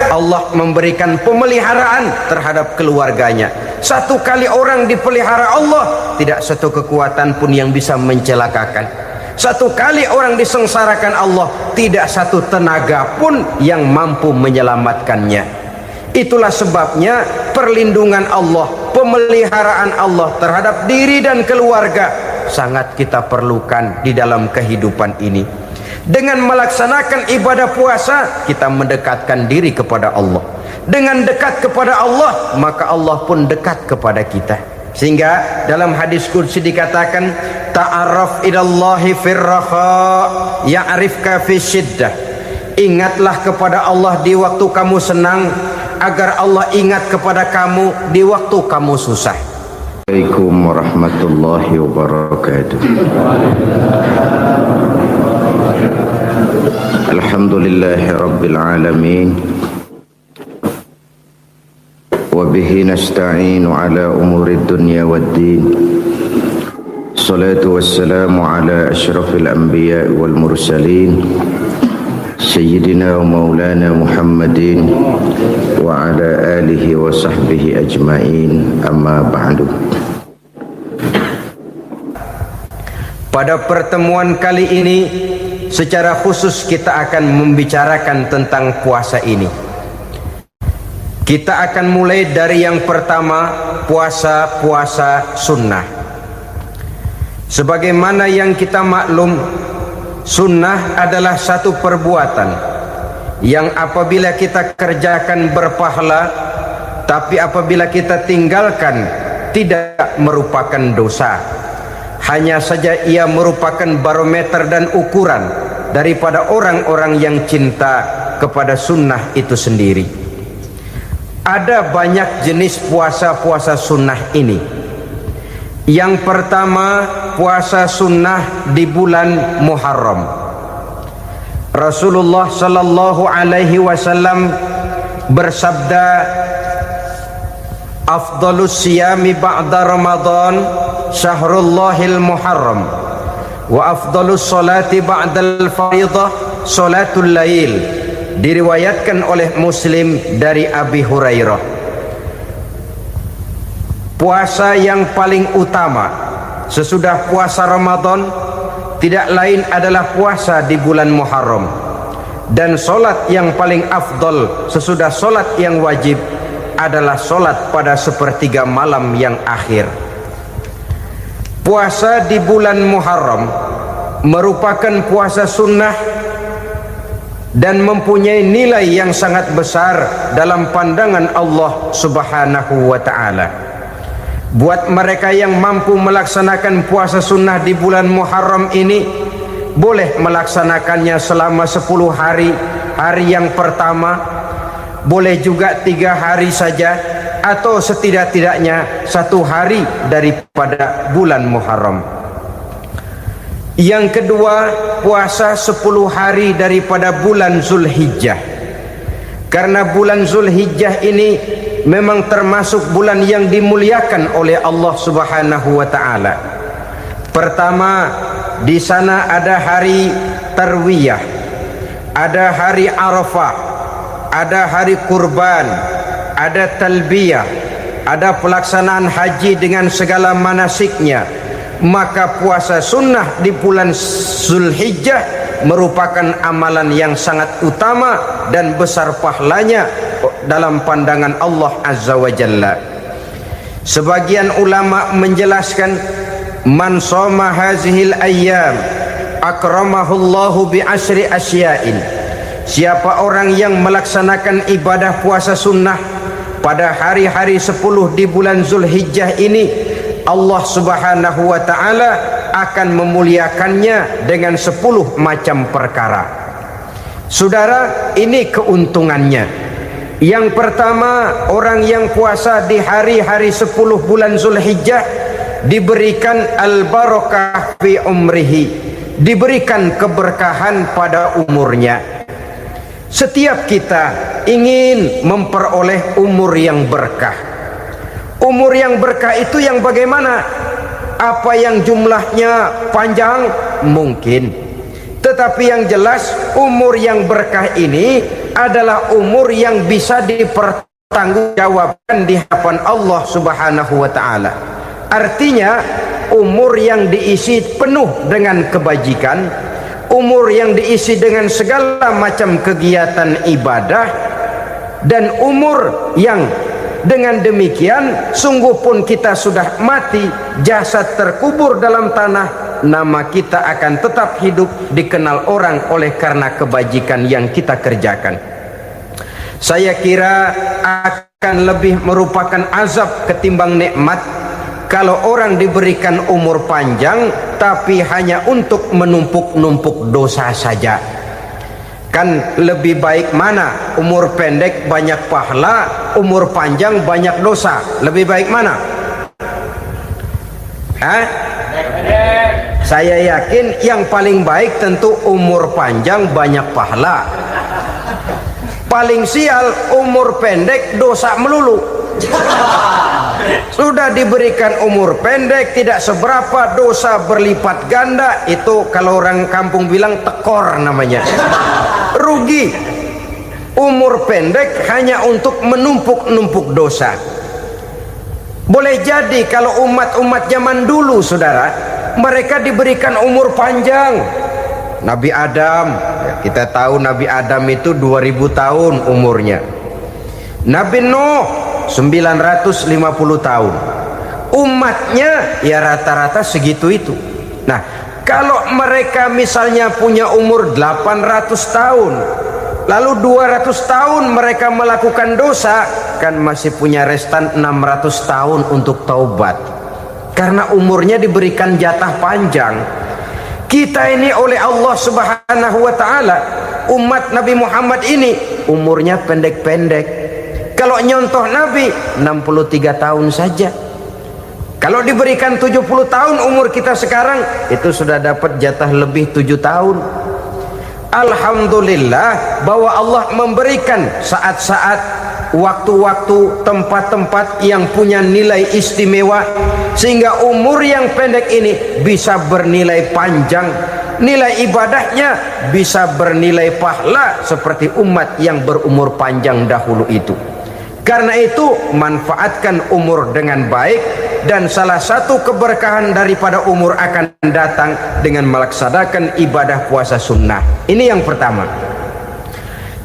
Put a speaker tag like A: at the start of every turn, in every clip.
A: Allah memberikan pemeliharaan terhadap keluarganya. Satu kali orang dipelihara Allah, tidak satu kekuatan pun yang bisa mencelakakan. Satu kali orang disengsarakan Allah, tidak satu tenaga pun yang mampu menyelamatkannya. Itulah sebabnya perlindungan Allah, pemeliharaan Allah terhadap diri dan keluarga sangat kita perlukan di dalam kehidupan ini. Dengan melaksanakan ibadah puasa, kita mendekatkan diri kepada Allah. Dengan dekat kepada Allah, maka Allah pun dekat kepada kita. Sehingga dalam hadis qudsi dikatakan, ta'arraf ilallahi firraha ya'rifka fi syiddah. Ingatlah kepada Allah di waktu kamu senang, agar Allah ingat kepada kamu di waktu kamu susah.
B: Assalamualaikum warahmatullahi wabarakatuh. Alhamdulillahi rabbil alamin, wa bihi nasta'inu ala umuri dunya waddin. Salatu wassalamu ala ashrafil anbiya wal mursalin, Sayyidina wa maulana Muhammadin wa ala alihi wa sahbihi ajma'in, amma ba'du.
A: Pada pertemuan kali ini secara khusus kita akan membicarakan tentang puasa ini. Kita akan mulai dari yang pertama, puasa sunnah. Sebagaimana yang kita maklum, sunnah adalah satu perbuatan yang apabila kita kerjakan berpahala, tapi apabila kita tinggalkan tidak merupakan dosa. Hanya saja ia merupakan barometer dan ukuran daripada orang-orang yang cinta kepada sunnah itu sendiri. Ada banyak jenis puasa-puasa sunnah ini. Yang pertama, puasa sunnah di bulan Muharram. Rasulullah sallallahu alaihi wasallam bersabda, afdalus siyami ba'da Ramadan syahrullahil Muharram, wa afdalus salati ba'dal faridah salatul lail. Diriwayatkan oleh Muslim dari Abi Hurairah. Puasa yang paling utama sesudah puasa Ramadan tidak lain adalah puasa di bulan Muharram, dan solat yang paling afdol sesudah solat yang wajib adalah solat pada sepertiga malam yang akhir. Puasa di bulan Muharram merupakan puasa sunnah dan mempunyai nilai yang sangat besar dalam pandangan Allah Subhanahu wa ta'ala. Buat mereka yang mampu melaksanakan puasa sunnah di bulan Muharram ini, boleh melaksanakannya selama 10 hari. Hari yang pertama, boleh juga 3 hari saja, atau setidak-tidaknya 1 hari daripada bulan Muharram. Yang kedua, puasa 10 hari daripada bulan Zulhijjah. Karena bulan Zulhijjah ini memang termasuk bulan yang dimuliakan oleh Allah Subhanahu wa ta'ala. Pertama, di sana ada hari Tarwiyah, ada hari Arafah, ada hari kurban, ada talbiyah, ada pelaksanaan haji dengan segala manasiknya. Maka puasa sunnah di bulan Zulhijjah merupakan amalan yang sangat utama dan besar pahalanya dalam pandangan Allah Azza wa Jalla. Sebagian ulama menjelaskan, man shoma hazihil ayyam akramahullahu bi asri asya'in. Siapa orang yang melaksanakan ibadah puasa sunnah pada hari-hari 10 di bulan Zulhijjah ini, Allah Subhanahu wa ta'ala akan memuliakannya dengan 10 macam perkara. Saudara, ini keuntungannya. Yang pertama, orang yang puasa di hari-hari 10 bulan Zulhijjah diberikan al-barakah fi umrihi, diberikan keberkahan pada umurnya. Setiap kita ingin memperoleh umur yang berkah. Umur yang berkah itu yang bagaimana? Apa yang jumlahnya panjang? Mungkin. Tetapi yang jelas umur yang berkah ini adalah umur yang bisa dipertanggungjawabkan di hadapan Allah Subhanahu wa taala. Artinya umur yang diisi penuh dengan kebajikan, umur yang diisi dengan segala macam kegiatan ibadah, dan umur yang dengan demikian sungguh pun kita sudah mati, jasad terkubur dalam tanah, nama kita akan tetap hidup, dikenal orang oleh karena kebajikan yang kita kerjakan. Saya kira akan lebih merupakan azab ketimbang nikmat kalau orang diberikan umur panjang tapi hanya untuk menumpuk-numpuk dosa saja. Kan lebih baik mana? Umur pendek banyak pahala, umur panjang banyak dosa. Lebih baik mana? Hah? Saya yakin yang paling baik tentu umur panjang banyak pahala. Paling sial umur pendek dosa melulu. Sudah diberikan umur pendek tidak seberapa, dosa berlipat ganda. Itu kalau orang kampung bilang tekor namanya. Rugi. Umur pendek hanya untuk menumpuk-numpuk dosa. Boleh jadi kalau umat-umat zaman dulu, saudara, mereka diberikan umur panjang. Nabi Adam, kita tahu Nabi Adam itu 2000 tahun umurnya. Nabi Nuh 950 tahun. Umatnya ya rata-rata segitu itu. Nah, kalau mereka misalnya punya umur 800 tahun, lalu 200 tahun mereka melakukan dosa, kan masih punya restan 600 tahun untuk taubat. Karena umurnya diberikan jatah panjang. Kita ini oleh Allah Subhanahu wa taala, umat Nabi Muhammad ini umurnya pendek-pendek. Kalau nyontoh Nabi 63 tahun saja. Kalau diberikan 70 tahun umur kita sekarang, itu sudah dapat jatah lebih 7 tahun. Alhamdulillah bahwa Allah memberikan saat-saat, waktu-waktu, tempat-tempat yang punya nilai istimewa, sehingga umur yang pendek ini bisa bernilai panjang, nilai ibadahnya bisa bernilai pahala seperti umat yang berumur panjang dahulu itu. Karena itu manfaatkan umur dengan baik, dan salah satu keberkahan daripada umur akan datang dengan melaksanakan ibadah puasa sunnah. Ini yang pertama.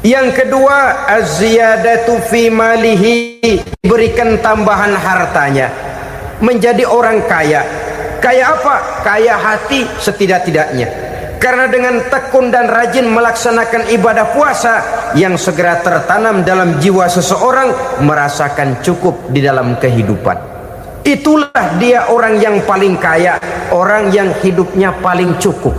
A: Yang kedua, az-ziyadatu fi malihi, berikan tambahan hartanya, menjadi orang kaya. Kaya apa? Kaya hati setidak-tidaknya. Karena dengan tekun dan rajin melaksanakan ibadah puasa yang segera tertanam dalam jiwa seseorang, merasakan cukup di dalam kehidupan. Itulah dia orang yang paling kaya, orang yang hidupnya paling cukup.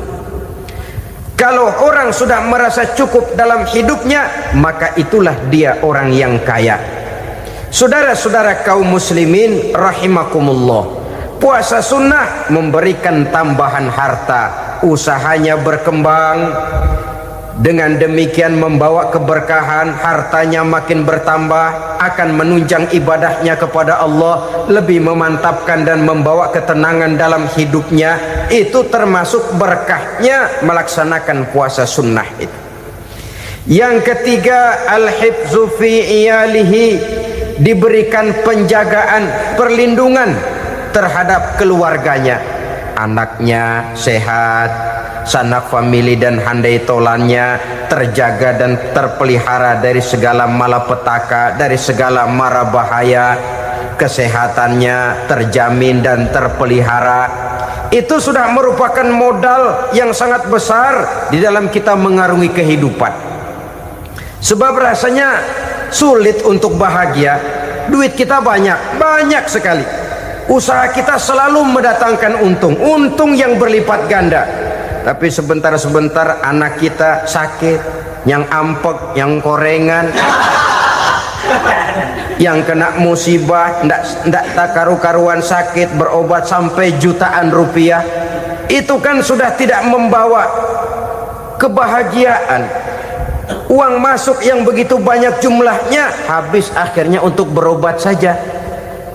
A: Kalau orang sudah merasa cukup dalam hidupnya, maka itulah dia orang yang kaya. Saudara-saudara kaum muslimin rahimakumullah, puasa sunnah memberikan tambahan harta, usahanya berkembang, dengan demikian membawa keberkahan, hartanya makin bertambah, akan menunjang ibadahnya kepada Allah, lebih memantapkan dan membawa ketenangan dalam hidupnya. Itu termasuk berkahnya melaksanakan puasa sunnah itu. Yang ketiga, al-hifzu fi iyalihi, diberikan penjagaan, perlindungan terhadap keluarganya, anaknya sehat, sanak famili dan handai tolannya terjaga dan terpelihara dari segala malapetaka, dari segala mara bahaya, kesehatannya terjamin dan terpelihara. Itu sudah merupakan modal yang sangat besar di dalam kita mengarungi kehidupan. Sebab rasanya sulit untuk bahagia, duit kita banyak sekali, usaha kita selalu mendatangkan untung yang berlipat ganda. Tapi sebentar-sebentar anak kita sakit, yang ampek, yang korengan, yang kena musibah, ndak tak karu-karuan sakit, berobat sampai jutaan rupiah. Itu kan sudah tidak membawa kebahagiaan. Uang masuk yang begitu banyak jumlahnya, habis akhirnya untuk berobat saja.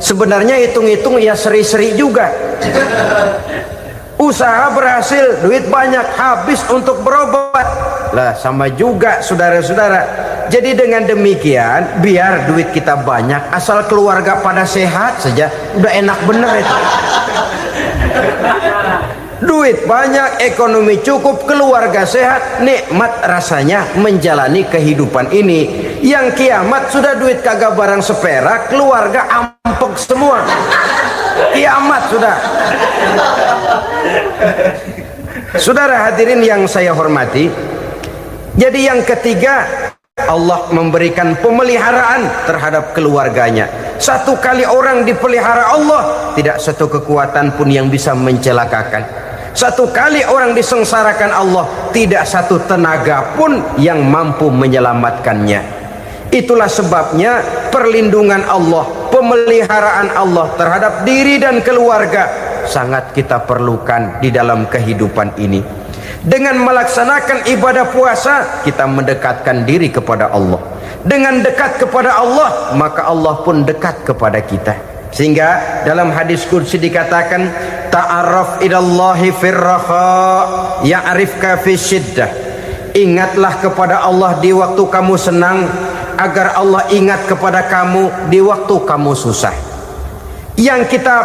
A: Sebenarnya hitung-hitung ya seri-seri juga. Usaha berhasil, duit banyak, habis untuk berobat. Lah sama juga saudara-saudara, Jadi dengan demikian, biar duit kita banyak, asal keluarga pada sehat saja, udah enak bener itu. Duit banyak, ekonomi cukup, keluarga sehat, nikmat rasanya menjalani kehidupan ini. Yang kiamat sudah duit kagak barang seperak, keluarga ampek semua. Kiamat sudah. Saudara hadirin yang saya hormati, jadi yang ketiga, Allah memberikan pemeliharaan terhadap keluarganya. Satu kali orang dipelihara Allah, tidak satu kekuatan pun yang bisa mencelakakan. Satu kali orang disengsarakan Allah, tidak satu tenaga pun yang mampu menyelamatkannya. Itulah sebabnya perlindungan Allah, pemeliharaan Allah terhadap diri dan keluarga sangat kita perlukan di dalam kehidupan ini. Dengan melaksanakan ibadah puasa, kita mendekatkan diri kepada Allah. Dengan dekat kepada Allah, maka Allah pun dekat kepada kita. Sehingga dalam hadis qudsi dikatakan, ta'arraf ilallahi firraha ya'rifka fi syiddah. Ingatlah kepada Allah di waktu kamu senang, agar Allah ingat kepada kamu di waktu kamu susah. Yang kita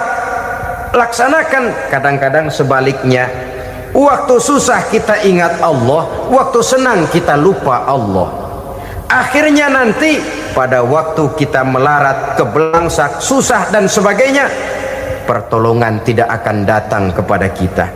A: laksanakan kadang-kadang sebaliknya. Waktu susah kita ingat Allah, waktu senang kita lupa Allah. Akhirnya nanti pada waktu kita melarat, kebelangsak, susah dan sebagainya, pertolongan tidak akan datang kepada kita.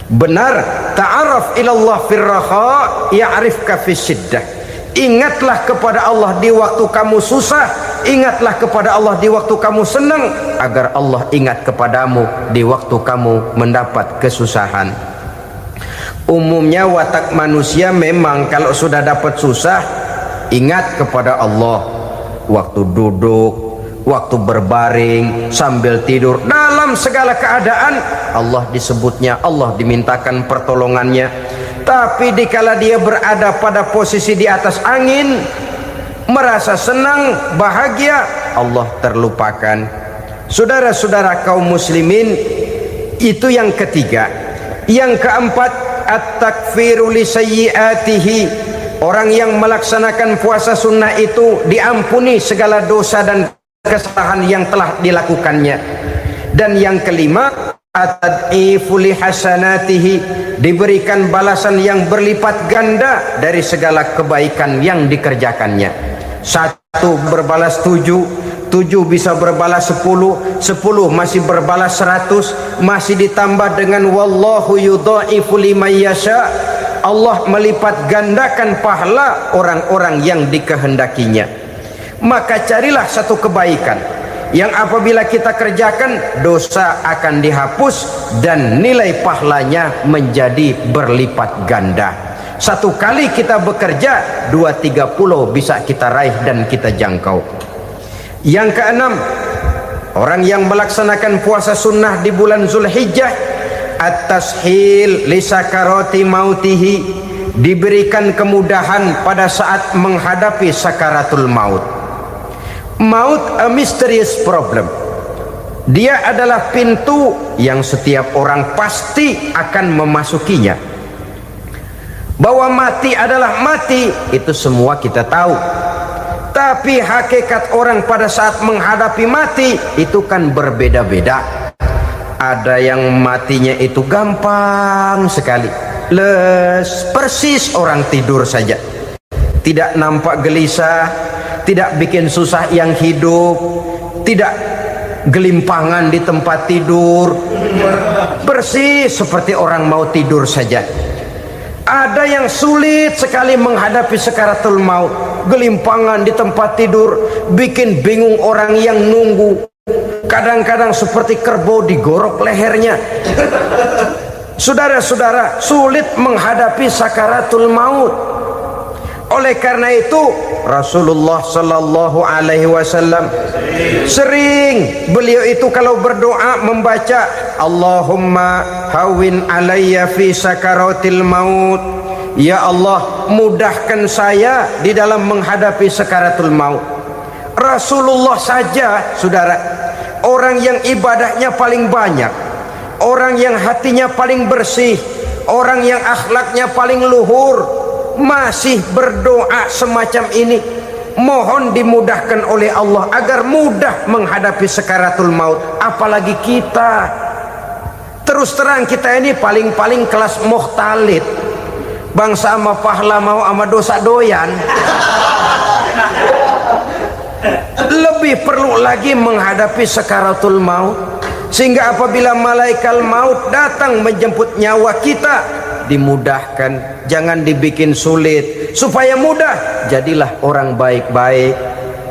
A: Benar, ta'arraf ilallah firraha ya'rifka fisyiddah. Ingatlah kepada Allah di waktu kamu susah, ingatlah kepada Allah di waktu kamu senang, agar Allah ingat kepadamu di waktu kamu mendapat kesusahan. Umumnya watak manusia memang kalau sudah dapat susah, ingat kepada Allah waktu duduk, waktu berbaring, sambil tidur, dalam segala keadaan Allah disebutnya, Allah dimintakan pertolongannya. Tapi dikala dia berada pada posisi di atas angin, merasa senang, bahagia, Allah terlupakan. Saudara-saudara kaum muslimin, itu yang ketiga. Yang keempat, at-takfiru li sayyiatihi. Orang yang melaksanakan puasa sunnah itu diampuni segala dosa dan kesalahan yang telah dilakukannya. Dan yang kelima, at-tad'ifu li hasanatihi, diberikan balasan yang berlipat ganda dari segala kebaikan yang dikerjakannya. Satu berbalas 7, 7 bisa berbalas 10, 10 masih berbalas 100, masih ditambah dengan wallahu yudha'ifu liman yasha. Allah melipat gandakan pahala orang-orang yang dikehendakinya. Maka carilah satu kebaikan yang apabila kita kerjakan, dosa akan dihapus dan nilai pahalanya menjadi berlipat ganda. Satu kali kita bekerja, 2-3 pulau bisa kita raih dan kita jangkau. Yang keenam, orang yang melaksanakan puasa sunnah di bulan Zulhijjah, at-tashil li sakarati mautihi, diberikan kemudahan pada saat menghadapi sakaratul maut. Maut a mysterious problem. Dia adalah pintu yang setiap orang pasti akan memasukinya. Bahwa mati adalah mati, itu semua kita tahu. Tapi hakikat orang pada saat menghadapi mati itu kan berbeda-beda. Ada yang matinya itu gampang sekali, persis orang tidur saja, tidak nampak gelisah, tidak bikin susah yang hidup, tidak gelimpangan di tempat tidur, persis seperti orang mau tidur saja. Ada yang sulit sekali menghadapi sakaratul maut, gelimpangan di tempat tidur, bikin bingung orang yang nunggu. Kadang-kadang seperti kerbau digorok lehernya. Saudara-saudara, sulit menghadapi sakaratul maut. Oleh karena itu Rasulullah sallallahu alaihi wasallam sering, beliau itu kalau berdoa membaca Allahumma hawin alayya fi sakaratil maut. Ya Allah, mudahkan saya di dalam menghadapi sakaratul maut. Rasulullah saja, saudara, orang yang ibadahnya paling banyak, orang yang hatinya paling bersih, orang yang akhlaknya paling luhur, masih berdoa semacam ini, mohon dimudahkan oleh Allah agar mudah menghadapi sakaratul maut. Apalagi kita, terus terang kita ini paling-paling kelas mukhtalid, bangsa sama pahala mau sama dosa doyan. Lebih perlu lagi menghadapi sakaratul maut, sehingga apabila malaikat maut datang menjemput nyawa kita, dimudahkan, jangan dibikin sulit supaya mudah. Jadilah orang baik-baik.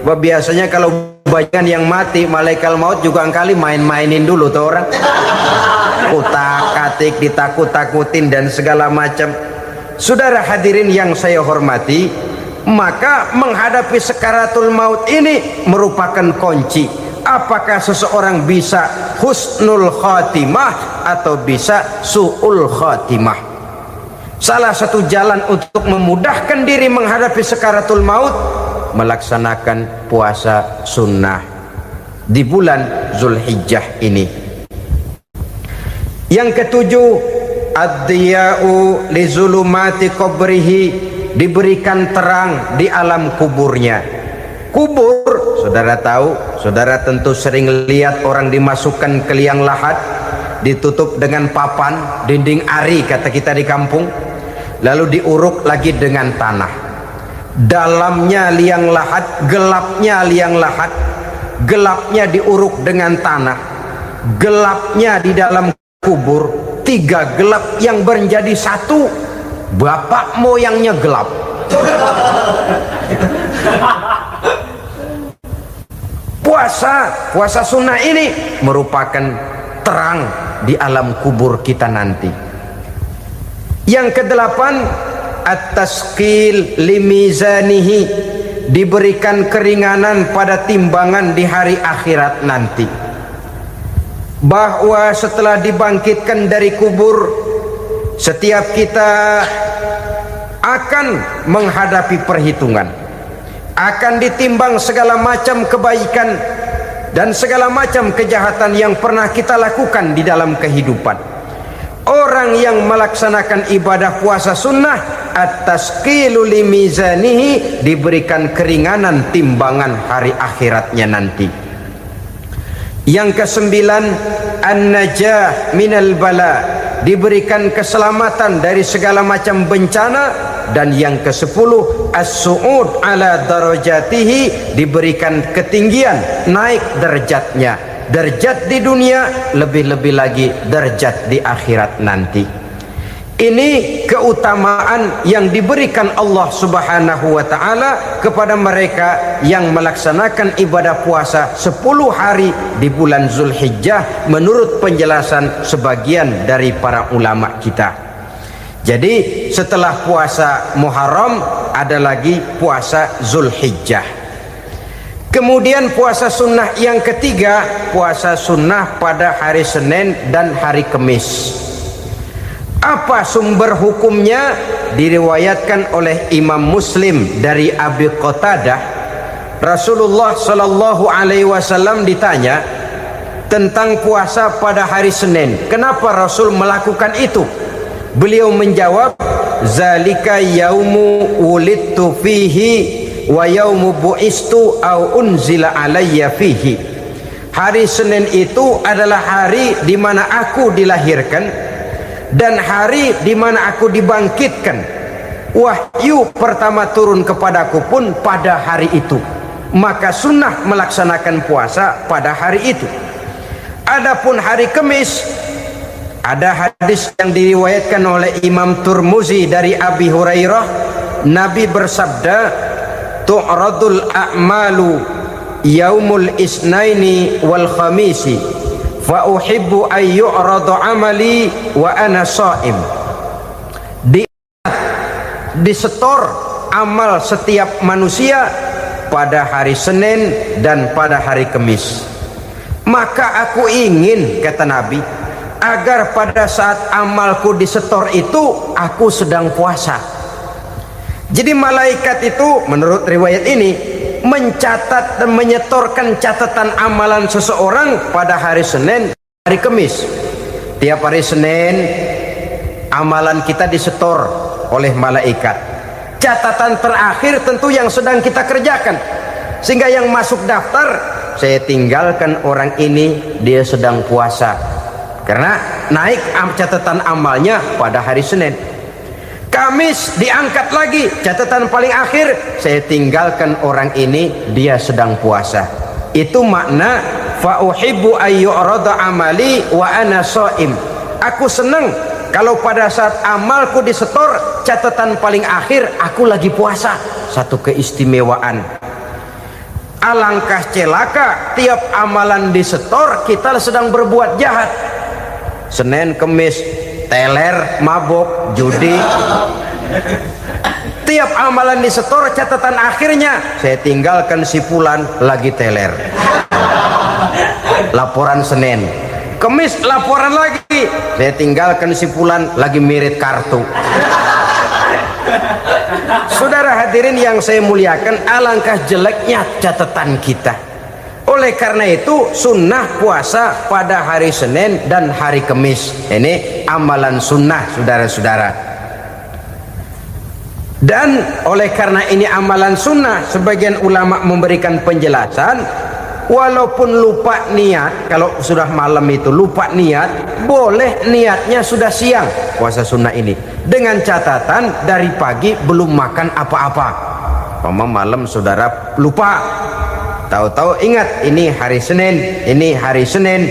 A: Biasanya kalau banyak yang mati, malaikat maut juga kali main-mainin dulu tuh orang, utak-atik, ditakut-takutin dan segala macam. Saudara hadirin yang saya hormati, maka menghadapi sakaratul maut ini merupakan kunci. Apakah seseorang bisa husnul khatimah atau bisa su'ul khatimah? Salah satu jalan untuk memudahkan diri menghadapi sakaratul maut, melaksanakan puasa sunnah di bulan Zulhijjah ini. Yang ketujuh, ad-diya'u li zulumati qabrihi, diberikan terang di alam kuburnya. Kubur, saudara tahu, saudara tentu sering lihat orang dimasukkan ke liang lahat, ditutup dengan papan, dinding ari kata kita di kampung, lalu diuruk lagi dengan tanah. Dalamnya liang lahat, gelapnya liang lahat, gelapnya diuruk dengan tanah, gelapnya di dalam kubur, tiga gelap yang menjadi satu. Bapak moyangnya gelap. Puasa sunnah ini merupakan terang di alam kubur kita nanti. Yang kedelapan, at-tasqil limizanihi, diberikan keringanan pada timbangan di hari akhirat nanti. Bahwa setelah dibangkitkan dari kubur, setiap kita akan menghadapi perhitungan, akan ditimbang segala macam kebaikan dan segala macam kejahatan yang pernah kita lakukan di dalam kehidupan. Orang yang melaksanakan ibadah puasa sunnah, at-tasqilu limizanihi, diberikan keringanan timbangan hari akhiratnya nanti. Yang kesembilan, an-najah minal bala, diberikan keselamatan dari segala macam bencana. Dan yang ke-10, as-su'ud ala darajatihi, diberikan ketinggian, naik derajatnya, derajat di dunia, lebih-lebih lagi derajat di akhirat nanti. Ini keutamaan yang diberikan Allah Subhanahu wa ta'ala kepada mereka yang melaksanakan ibadah puasa 10 hari di bulan Zulhijjah menurut penjelasan sebagian dari para ulama kita. Jadi setelah puasa Muharram ada lagi puasa Zulhijjah. Kemudian puasa sunnah yang ketiga, puasa sunnah pada hari Senin dan hari Kamis. Apa sumber hukumnya? Diriwayatkan oleh Imam Muslim dari Abi Qatadah, Rasulullah sallallahu alaihi wasallam ditanya tentang puasa pada hari Senin. Kenapa Rasul melakukan itu? Beliau menjawab, zalika yaumu wulidtu fihi wa yaumu bu'istu au unzila alayya fihi. Hari Senin itu adalah hari di mana aku dilahirkan dan hari di mana aku dibangkitkan. Wahyu pertama turun kepadaku pun pada hari itu. Maka sunnah melaksanakan puasa pada hari itu. Adapun hari Kamis, ada hadis yang diriwayatkan oleh Imam Turmuzi dari Abi Hurairah, Nabi bersabda, tu'radul a'malu yaumul isnaini wal khamisi fa uhibbu an yu'radu amali wa ana sha'im. Disetor amal setiap manusia pada hari Senin dan pada hari Kamis. Maka aku ingin, kata Nabi, agar pada saat amalku disetor itu aku sedang puasa. Jadi malaikat itu menurut riwayat ini mencatat dan menyetorkan catatan amalan seseorang pada hari Senin, hari Kamis. Tiap hari Senin amalan kita disetor oleh malaikat. Catatan terakhir tentu yang sedang kita kerjakan, sehingga yang masuk daftar, saya tinggalkan orang ini, dia sedang puasa, karena naik catatan amalnya pada hari Senin. Kamis diangkat lagi, catatan paling akhir, saya tinggalkan orang ini, dia sedang puasa. Itu makna fa uhibbu ayyurada amali wa ana shaim. Aku senang kalau pada saat amalku disetor, catatan paling akhir aku lagi puasa. Satu keistimewaan. Alangkah celaka tiap amalan disetor kita sedang berbuat jahat. Senin, Kemis, teler, mabok, judi. Tiap amalan disetor, catatan akhirnya saya tinggalkan si fulan lagi teler. Laporan Senin. Kemis laporan lagi, saya tinggalkan si fulan lagi mirit kartu. Saudara hadirin yang saya muliakan, alangkah jeleknya catatan kita. Oleh karena itu sunnah puasa pada hari Senin dan hari Kemis. Ini amalan sunnah, saudara-saudara. Dan oleh karena ini amalan sunnah, sebagian ulama memberikan penjelasan, walaupun lupa niat, kalau sudah malam itu lupa niat, boleh niatnya sudah siang puasa sunnah ini, dengan catatan dari pagi belum makan apa-apa. Malam saudara lupa, tahu-tahu ingat ini hari Senin,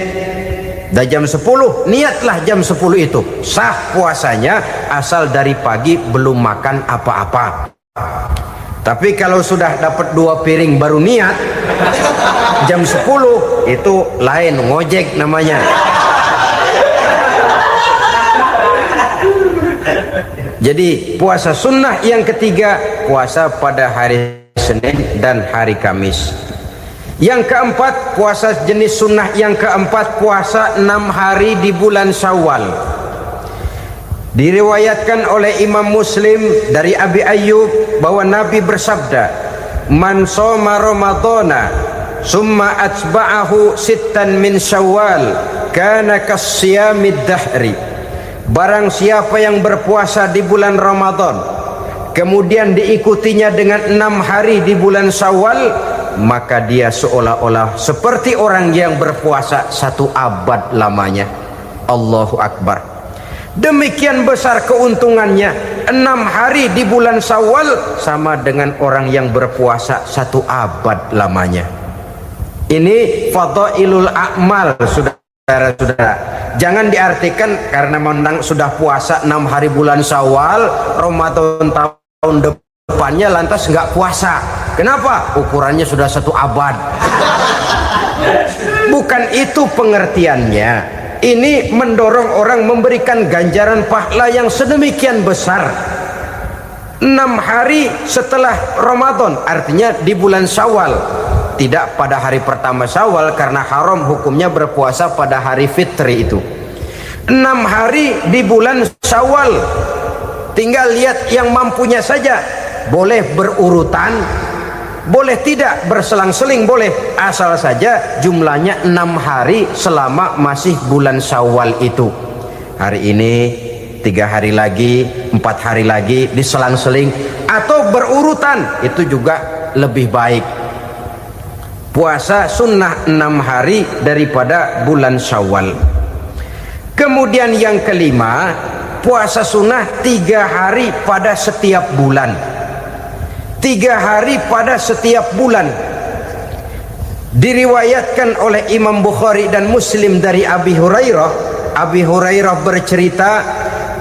A: dah jam 10, niatlah jam 10 itu, sah puasanya asal dari pagi belum makan apa-apa. Tapi kalau sudah dapat 2 piring baru niat jam 10, itu lain, ngojek namanya. Jadi puasa sunnah yang ketiga, puasa pada hari Senin dan hari Kamis. Yang keempat, puasa jenis sunnah yang keempat, puasa 6 hari di bulan Syawal. Diriwayatkan oleh Imam Muslim dari Abi Ayyub bahwa Nabi bersabda, "Man shoma Ramadhana summa atba'ahu sittan min Syawal kana kasyamid dahri." Barang siapa yang berpuasa di bulan Ramadan kemudian diikutinya dengan 6 hari di bulan Syawal, maka dia seolah-olah seperti orang yang berpuasa 1 abad lamanya. Allahu Akbar. Demikian besar keuntungannya. 6 hari di bulan Syawal sama dengan orang yang berpuasa 1 abad lamanya. Ini fadailul a'mal, saudara-saudara. Jangan diartikan karena menang sudah puasa 6 hari bulan Syawal, Ramadan tahun depannya lantas nggak puasa. Kenapa? Ukurannya sudah 1 abad. Bukan itu pengertiannya. Ini mendorong orang memberikan ganjaran pahala yang sedemikian besar. 6 hari setelah Ramadan, artinya di bulan Syawal, tidak pada hari pertama Syawal karena haram hukumnya berpuasa pada hari fitri itu. 6 hari di bulan Syawal, tinggal lihat yang mampunya saja, boleh berurutan, boleh tidak berselang-seling, boleh, asal saja jumlahnya 6 hari selama masih bulan Syawal itu. Hari ini 3 hari lagi, 4 hari lagi, diselang-seling atau berurutan, itu juga lebih baik. Puasa sunnah 6 hari daripada bulan Syawal. Kemudian yang kelima, puasa sunnah 3 hari pada setiap bulan. 3 hari pada setiap bulan. Diriwayatkan oleh Imam Bukhari dan Muslim dari Abi Hurairah. Abi Hurairah bercerita,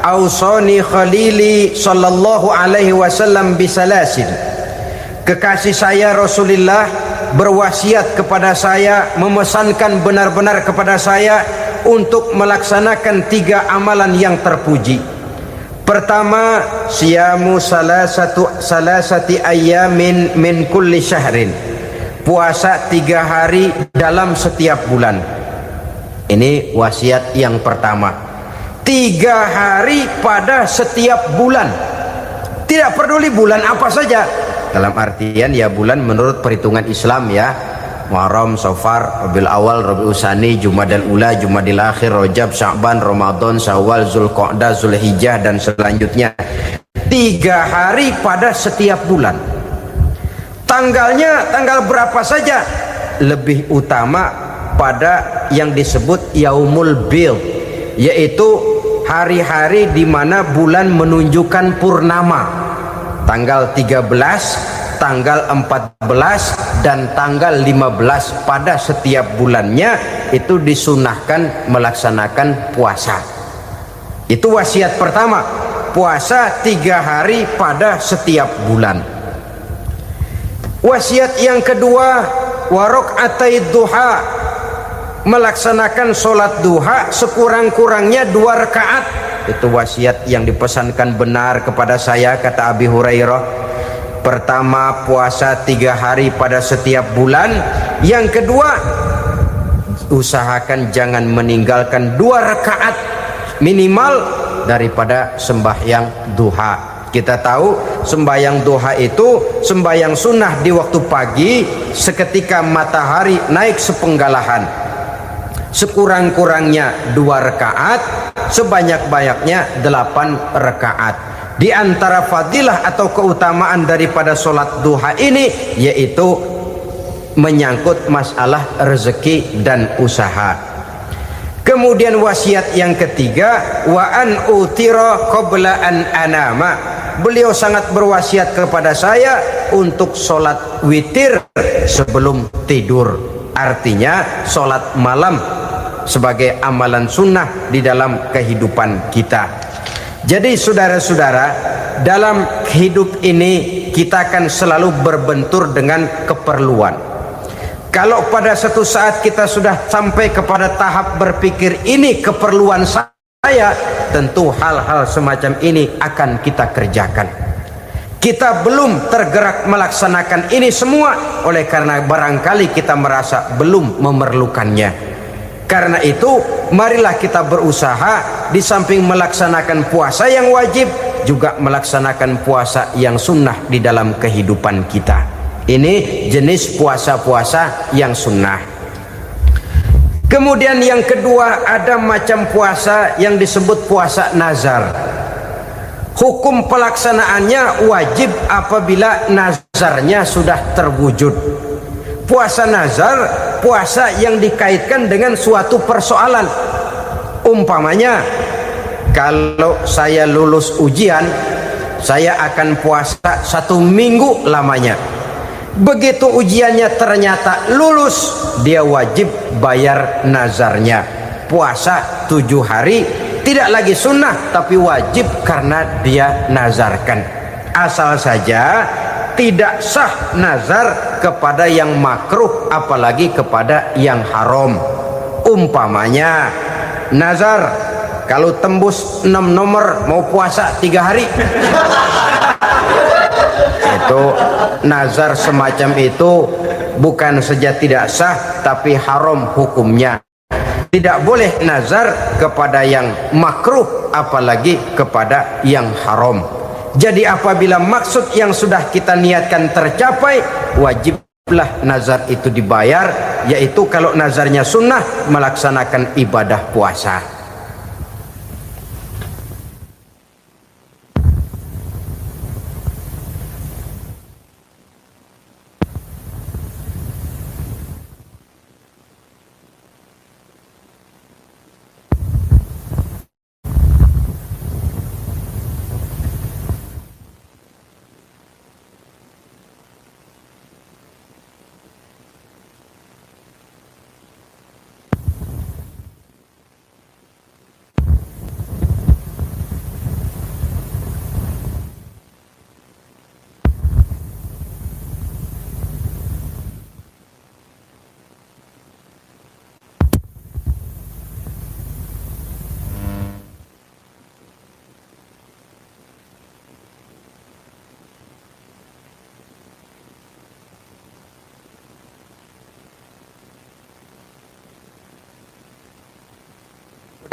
A: "Ausani khalili sallallahu alaihi wasallam bisalasin." Kekasih saya Rasulullah berwasiat kepada saya, memesankan benar-benar kepada saya untuk melaksanakan 3 amalan yang terpuji. Pertama, siyamu salasati ayyamin min kulli syahrin. Puasa 3 hari dalam setiap bulan. Ini wasiat yang pertama. 3 hari pada setiap bulan. Tidak peduli bulan apa saja. Dalam artian ya bulan menurut perhitungan Islam ya. Muharram, Safar, Rabiul Awal, Rabiul Tsani, Jumadal Ula, Jumadil Akhir, Rajab, Sya'ban, Ramadan, Syawal, Zulqa'dah, Zulhijjah dan selanjutnya. 3 hari pada setiap bulan. Tanggalnya tanggal berapa saja, lebih utama pada yang disebut Yaumul Bid, yaitu hari-hari di mana bulan menunjukkan purnama. Tanggal 13, tanggal 14 dan tanggal 15 pada setiap bulannya itu disunahkan melaksanakan puasa. Itu wasiat pertama, puasa 3 hari pada setiap bulan. Wasiat yang kedua, warok'atai duha, melaksanakan sholat duha sekurang-kurangnya 2 rakaat. Itu wasiat yang dipesankan benar kepada saya, kata Abi Hurairah. Pertama, puasa 3 hari pada setiap bulan. Yang kedua, usahakan jangan meninggalkan 2 rakaat minimal daripada sembahyang duha. Kita tahu sembahyang duha itu sembahyang sunnah di waktu pagi seketika matahari naik sepenggalahan. Sekurang-kurangnya 2 rakaat, sebanyak-banyaknya 8 rakaat. Di antara fadilah atau keutamaan daripada sholat duha ini yaitu menyangkut masalah rezeki dan usaha. Kemudian wasiat yang ketiga, wa an utira qabla an anama. Beliau sangat berwasiat kepada saya untuk sholat witir sebelum tidur. Artinya sholat malam sebagai amalan sunnah di dalam kehidupan kita. Jadi saudara-saudara, dalam hidup ini kita akan selalu berbentur dengan keperluan. Kalau pada satu saat kita sudah sampai kepada tahap berpikir ini keperluan saya, tentu hal-hal semacam ini akan kita kerjakan. Kita belum tergerak melaksanakan ini semua oleh karena barangkali kita merasa belum memerlukannya. Karena itu marilah kita berusaha di samping melaksanakan puasa yang wajib juga melaksanakan puasa yang sunnah di dalam kehidupan kita. Ini jenis puasa-puasa yang sunnah. Kemudian yang kedua, ada macam puasa yang disebut puasa nazar. Hukum pelaksanaannya wajib apabila nazarnya sudah terwujud. Puasa nazar, puasa yang dikaitkan dengan suatu persoalan. Umpamanya, kalau saya lulus ujian, saya akan puasa 1 minggu lamanya. Begitu ujiannya ternyata lulus, dia wajib bayar nazarnya. Puasa 7 hari, tidak lagi sunnah tapi wajib karena dia nazarkan. Asal saja tidak sah nazar kepada yang makruh apalagi kepada yang haram. Umpamanya nazar kalau tembus 6 nomor mau puasa 3 hari. Itu nazar semacam itu bukan saja tidak sah tapi haram hukumnya. Tidak boleh nazar kepada yang makruh apalagi kepada yang haram. Jadi apabila maksud yang sudah kita niatkan tercapai, wajiblah nazar itu dibayar, yaitu kalau nazarnya sunnah melaksanakan ibadah puasa.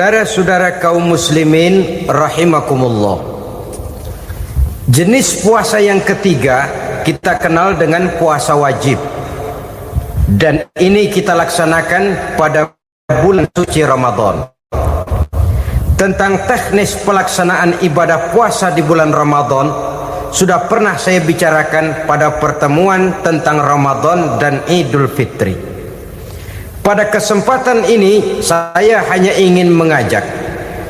A: Saudara-saudara kaum muslimin rahimakumullah, jenis puasa yang ketiga kita kenal dengan puasa wajib, dan ini kita laksanakan pada bulan suci Ramadan. tentang teknis pelaksanaan ibadah puasa di bulan Ramadan sudah pernah saya bicarakan pada pertemuan tentang Ramadan dan Idul Fitri. Pada kesempatan ini saya hanya ingin mengajak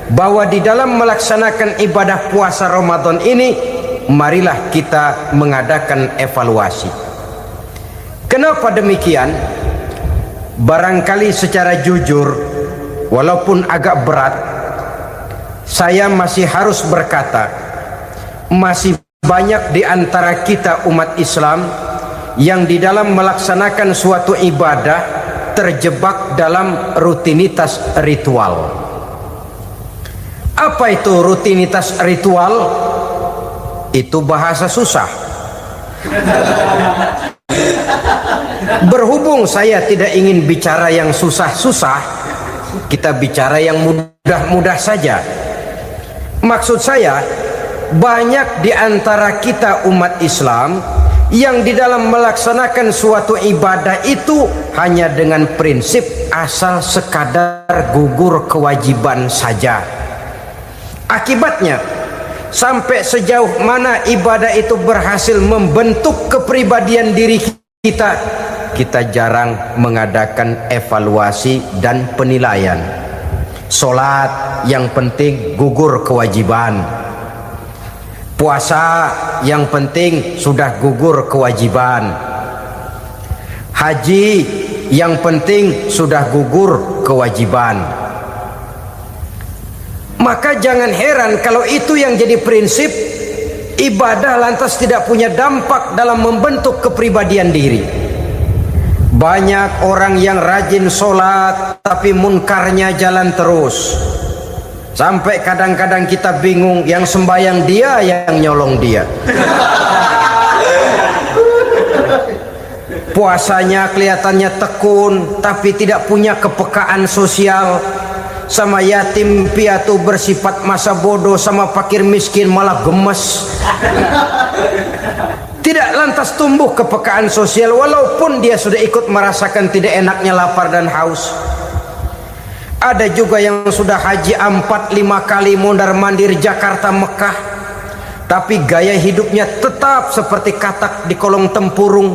A: bahwa di dalam melaksanakan ibadah puasa Ramadan ini, marilah kita mengadakan evaluasi. Kenapa demikian? Barangkali secara jujur, walaupun agak berat, saya masih harus berkata, masih banyak di antara kita umat Islam yang di dalam melaksanakan suatu ibadah terjebak dalam rutinitas ritual. Apa itu rutinitas ritual? Itu bahasa susah. Berhubung saya tidak ingin bicara yang susah-susah, kita bicara yang mudah-mudah saja. Maksud saya, banyak di antara kita umat Islam yang di dalam melaksanakan suatu ibadah itu hanya dengan prinsip asal sekadar gugur kewajiban saja. Akibatnya, sampai sejauh mana ibadah itu berhasil membentuk kepribadian diri kita, kita jarang mengadakan evaluasi dan penilaian. Solat yang penting gugur kewajiban. Puasa yang penting sudah gugur kewajiban. Haji yang penting sudah gugur kewajiban. Maka jangan heran kalau itu yang jadi prinsip, ibadah lantas tidak punya dampak dalam membentuk kepribadian diri. Banyak orang yang rajin sholat tapi munkarnya jalan terus. Sampai kadang-kadang kita bingung, yang sembahyang dia, yang nyolong dia. Puasanya kelihatannya tekun tapi tidak punya kepekaan sosial. Sama yatim piatu bersifat masa bodoh, sama fakir miskin malah gemes. Tidak lantas tumbuh kepekaan sosial walaupun dia sudah ikut merasakan tidak enaknya lapar dan haus. Ada juga yang sudah haji 4-5 kali mondar-mandir Jakarta Mekah, tapi gaya hidupnya tetap seperti katak di kolong tempurung,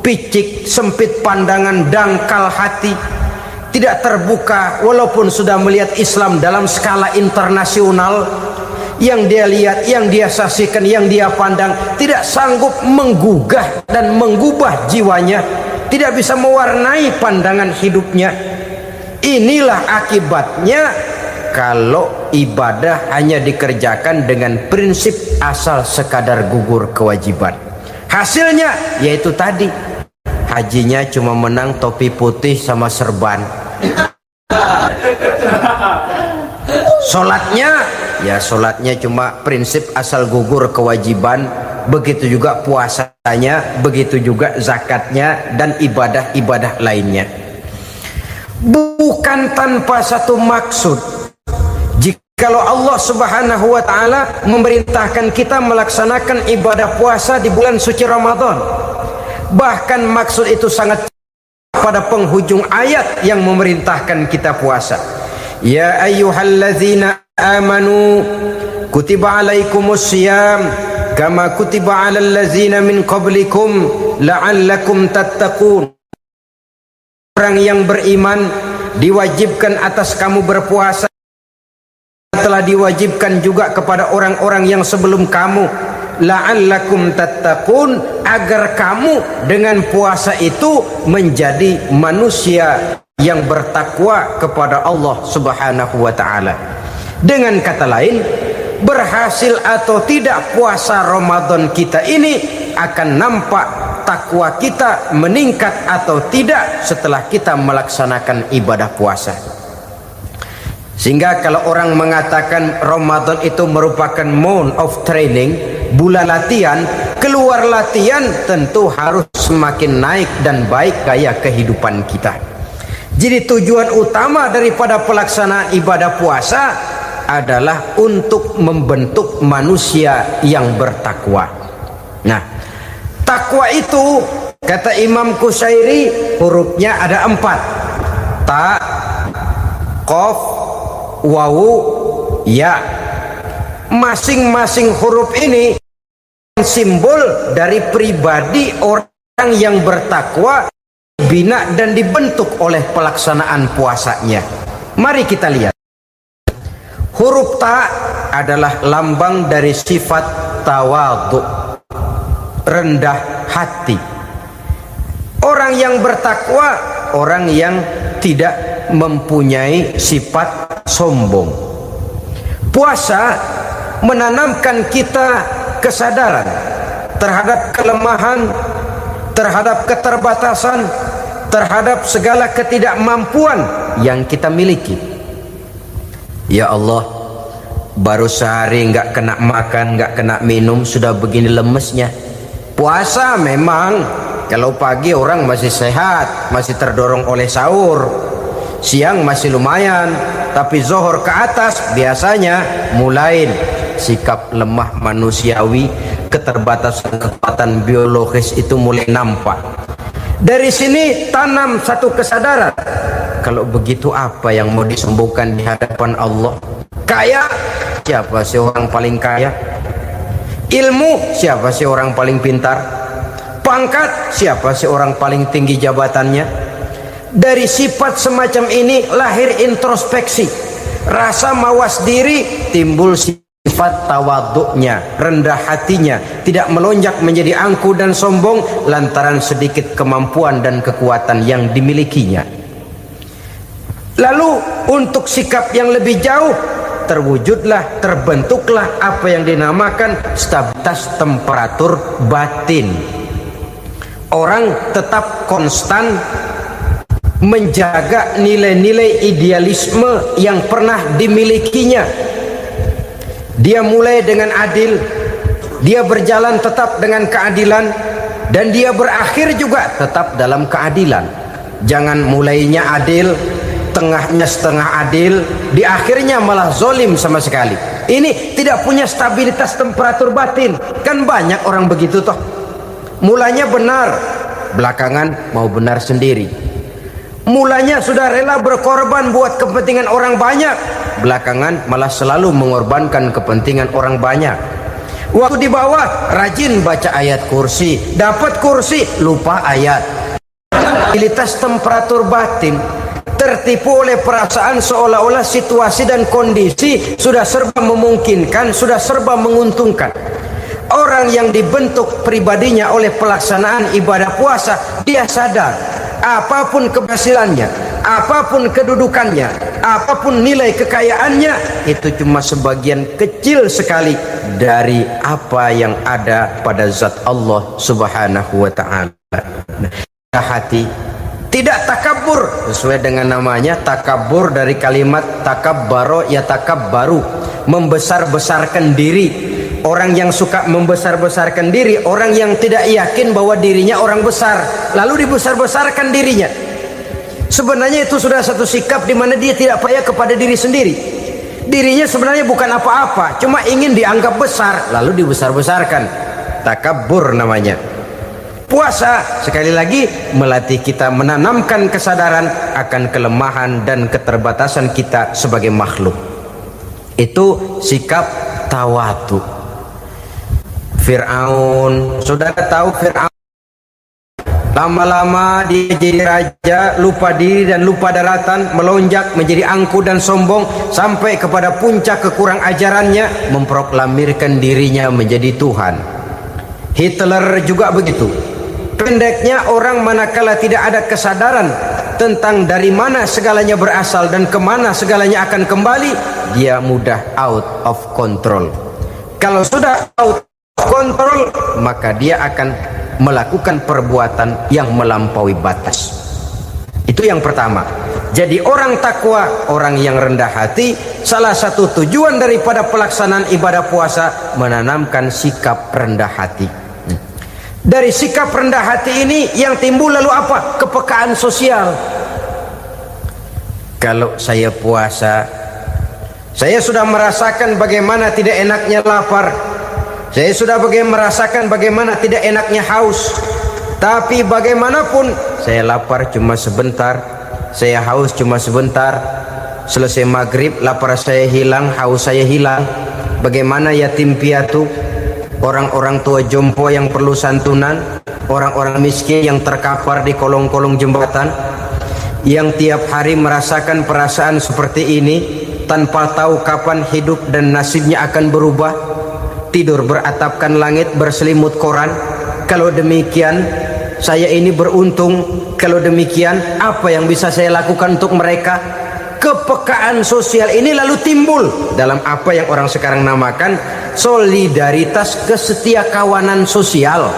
A: picik, sempit pandangan, dangkal hati, tidak terbuka walaupun sudah melihat Islam dalam skala internasional. Yang dia lihat, yang dia saksikan, yang dia pandang tidak sanggup menggugah dan mengubah jiwanya, tidak bisa mewarnai pandangan hidupnya. Inilah akibatnya kalau ibadah hanya dikerjakan dengan prinsip asal sekadar gugur kewajiban. Hasilnya yaitu tadi, hajinya cuma menang topi putih sama serban. Sholatnya cuma prinsip asal gugur kewajiban. Begitu juga puasanya, begitu juga zakatnya dan ibadah-ibadah lainnya. Bukan tanpa satu maksud. Jikalau Allah Subhanahu wa ta'ala memerintahkan kita melaksanakan ibadah puasa di bulan suci Ramadan, bahkan maksud itu sangat pada penghujung ayat yang memerintahkan kita puasa. Ya ayyuhalladzina amanu kutiba alaikumus syiyam kama kutiba alal ladzina min qablikum la'allakum tattaqun. Orang yang beriman diwajibkan atas kamu berpuasa, telah diwajibkan juga kepada orang-orang yang sebelum kamu, la'allakum tattaqun, agar kamu dengan puasa itu menjadi manusia yang bertakwa kepada Allah Subhanahu wa ta'ala. Dengan kata lain, berhasil atau tidak puasa Ramadan kita ini akan nampak takwa kita meningkat atau tidak setelah kita melaksanakan ibadah puasa. Sehingga kalau orang mengatakan Ramadan itu merupakan month of training, bulan latihan, keluar latihan tentu harus semakin naik dan baik gaya kehidupan kita. Jadi tujuan utama daripada pelaksanaan ibadah puasa adalah untuk membentuk manusia yang bertakwa. Nah, takwa itu kata Imam Qusairi hurufnya ada 4. Ta, qaf, wawu, Ya, masing-masing huruf ini simbol dari pribadi orang yang bertakwa, bina dan dibentuk oleh pelaksanaan puasanya. Mari kita lihat. Huruf ta adalah lambang dari sifat tawadhu, rendah hati. Orang yang bertakwa, orang yang tidak mempunyai sifat sombong. Puasa menanamkan kita kesadaran terhadap kelemahan, terhadap keterbatasan, terhadap segala ketidakmampuan yang kita miliki. Ya Allah, baru sehari nggak kena makan, nggak kena minum, sudah begini lemesnya. Puasa memang, kalau pagi orang masih sehat, masih terdorong oleh sahur, siang masih lumayan, tapi zuhur ke atas biasanya mulai sikap lemah manusiawi, keterbatasan kekuatan biologis itu mulai nampak. Dari sini tanam satu kesadaran, kalau begitu apa yang mau disembuhkan di hadapan Allah? Kaya, siapa sih orang paling kaya? Ilmu, siapa sih orang paling pintar? Pangkat, siapa sih orang paling tinggi jabatannya? Dari sifat semacam ini lahir introspeksi, rasa mawas diri, timbul sifat tawaduknya, rendah hatinya, tidak melonjak menjadi angku dan sombong lantaran sedikit kemampuan dan kekuatan yang dimilikinya. Lalu untuk sikap yang lebih jauh, terwujudlah, terbentuklah apa yang dinamakan stabilitas temperatur batin. Orang tetap konstan menjaga nilai-nilai idealisme yang pernah dimilikinya. Dia mulai dengan adil, dia berjalan tetap dengan keadilan, dan dia berakhir juga tetap dalam keadilan. Jangan mulainya adil, tengahnya setengah adil, di akhirnya malah zolim sama sekali. Ini tidak punya stabilitas temperatur batin. Kan banyak orang begitu toh. Mulanya benar, belakangan mau benar sendiri. Mulanya sudah rela berkorban buat kepentingan orang banyak, belakangan malah selalu mengorbankan kepentingan orang banyak. Waktu di bawah rajin baca ayat kursi, dapat kursi lupa ayat. Stabilitas temperatur batin, tertipu oleh perasaan seolah-olah situasi dan kondisi sudah serba memungkinkan, sudah serba menguntungkan. Orang yang dibentuk pribadinya oleh pelaksanaan ibadah puasa, dia sadar apapun keberhasilannya, apapun kedudukannya, apapun nilai kekayaannya, itu cuma sebagian kecil sekali dari apa yang ada pada zat Allah Subhanahu wa ta'ala. Hati tidak takabur, sesuai dengan namanya takabur dari kalimat takabbaro ya takabbaru, membesar-besarkan diri. Orang yang suka membesar-besarkan diri, orang yang tidak yakin bahwa dirinya orang besar, lalu dibesar-besarkan dirinya. Sebenarnya itu sudah satu sikap di mana dia tidak percaya kepada diri sendiri. Dirinya sebenarnya bukan apa-apa, cuma ingin dianggap besar, lalu dibesar-besarkan. Takabur namanya. Puasa sekali lagi melatih kita menanamkan kesadaran akan kelemahan dan keterbatasan kita sebagai makhluk. Itu sikap tawadhu. Fir'aun, saudara tahu Fir'aun, lama-lama dia jadi raja, lupa diri dan lupa daratan, melonjak menjadi angku dan sombong sampai kepada puncak kekurang ajarannya, memproklamirkan dirinya menjadi Tuhan. Hitler juga begitu. Pendeknya orang manakala tidak ada kesadaran tentang dari mana segalanya berasal dan kemana segalanya akan kembali, dia mudah out of control. Kalau sudah out kontrol, maka dia akan melakukan perbuatan yang melampaui batas. Itu yang pertama. Jadi orang takwa, orang yang rendah hati, salah satu tujuan daripada pelaksanaan ibadah puasa menanamkan sikap rendah hati. Dari sikap rendah hati ini yang timbul lalu apa? Kepekaan sosial. Kalau saya puasa, saya sudah merasakan bagaimana tidak enaknya lapar. Saya sudah merasakan bagaimana tidak enaknya haus. Tapi bagaimanapun, saya lapar cuma sebentar, saya haus cuma sebentar. selesai maghrib lapar saya hilang, haus saya hilang. Bagaimana yatim piatu, orang-orang tua jompo yang perlu santunan, orang-orang miskin yang terkapar di kolong-kolong jembatan, yang tiap hari merasakan perasaan seperti ini tanpa tahu kapan hidup dan nasibnya akan berubah, tidur beratapkan langit berselimut koran. Kalau demikian saya ini beruntung. Kalau demikian apa yang bisa saya lakukan untuk mereka? Kepekaan sosial ini lalu timbul dalam apa yang orang sekarang namakan solidaritas, kesetiakawanan sosial.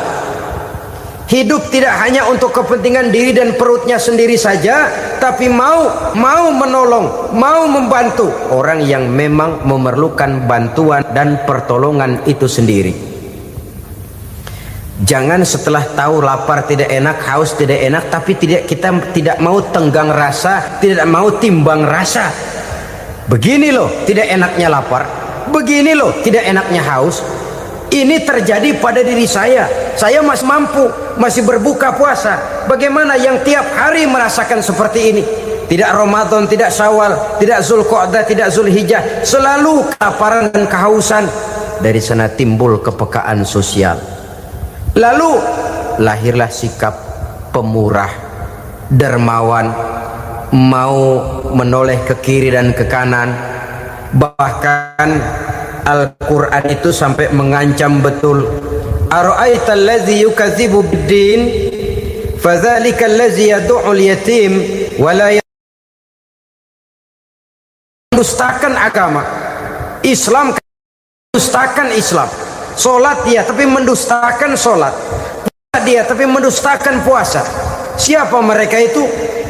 A: Hidup tidak hanya untuk kepentingan diri dan perutnya sendiri saja, tapi mau menolong, mau membantu orang yang memang memerlukan bantuan dan pertolongan itu sendiri. Jangan setelah tahu lapar tidak enak, haus tidak enak, tapi kita tidak mau tenggang rasa, tidak mau timbang rasa. Begini loh tidak enaknya lapar, begini loh tidak enaknya haus. Ini terjadi pada diri saya masih mampu, masih berbuka puasa. Bagaimana yang tiap hari merasakan seperti ini? Tidak Ramadan, tidak Syawal, tidak Zulqa'dah, tidak Zulhijjah, selalu kelaparan dan kehausan. Dari sana timbul kepekaan sosial. Lalu lahirlah sikap pemurah, dermawan, mau menoleh ke kiri dan ke kanan. Bahkan Al-Quran itu sampai mengancam betul, ara'aital ladzi yukadzibu bid-din fadzalikal ladzi yad'ul yatim wa la mendustakan agama. Islam mendustakan Islam. Solat dia tapi mendustakan solat, puasa dia tapi mendustakan puasa. Siapa mereka itu?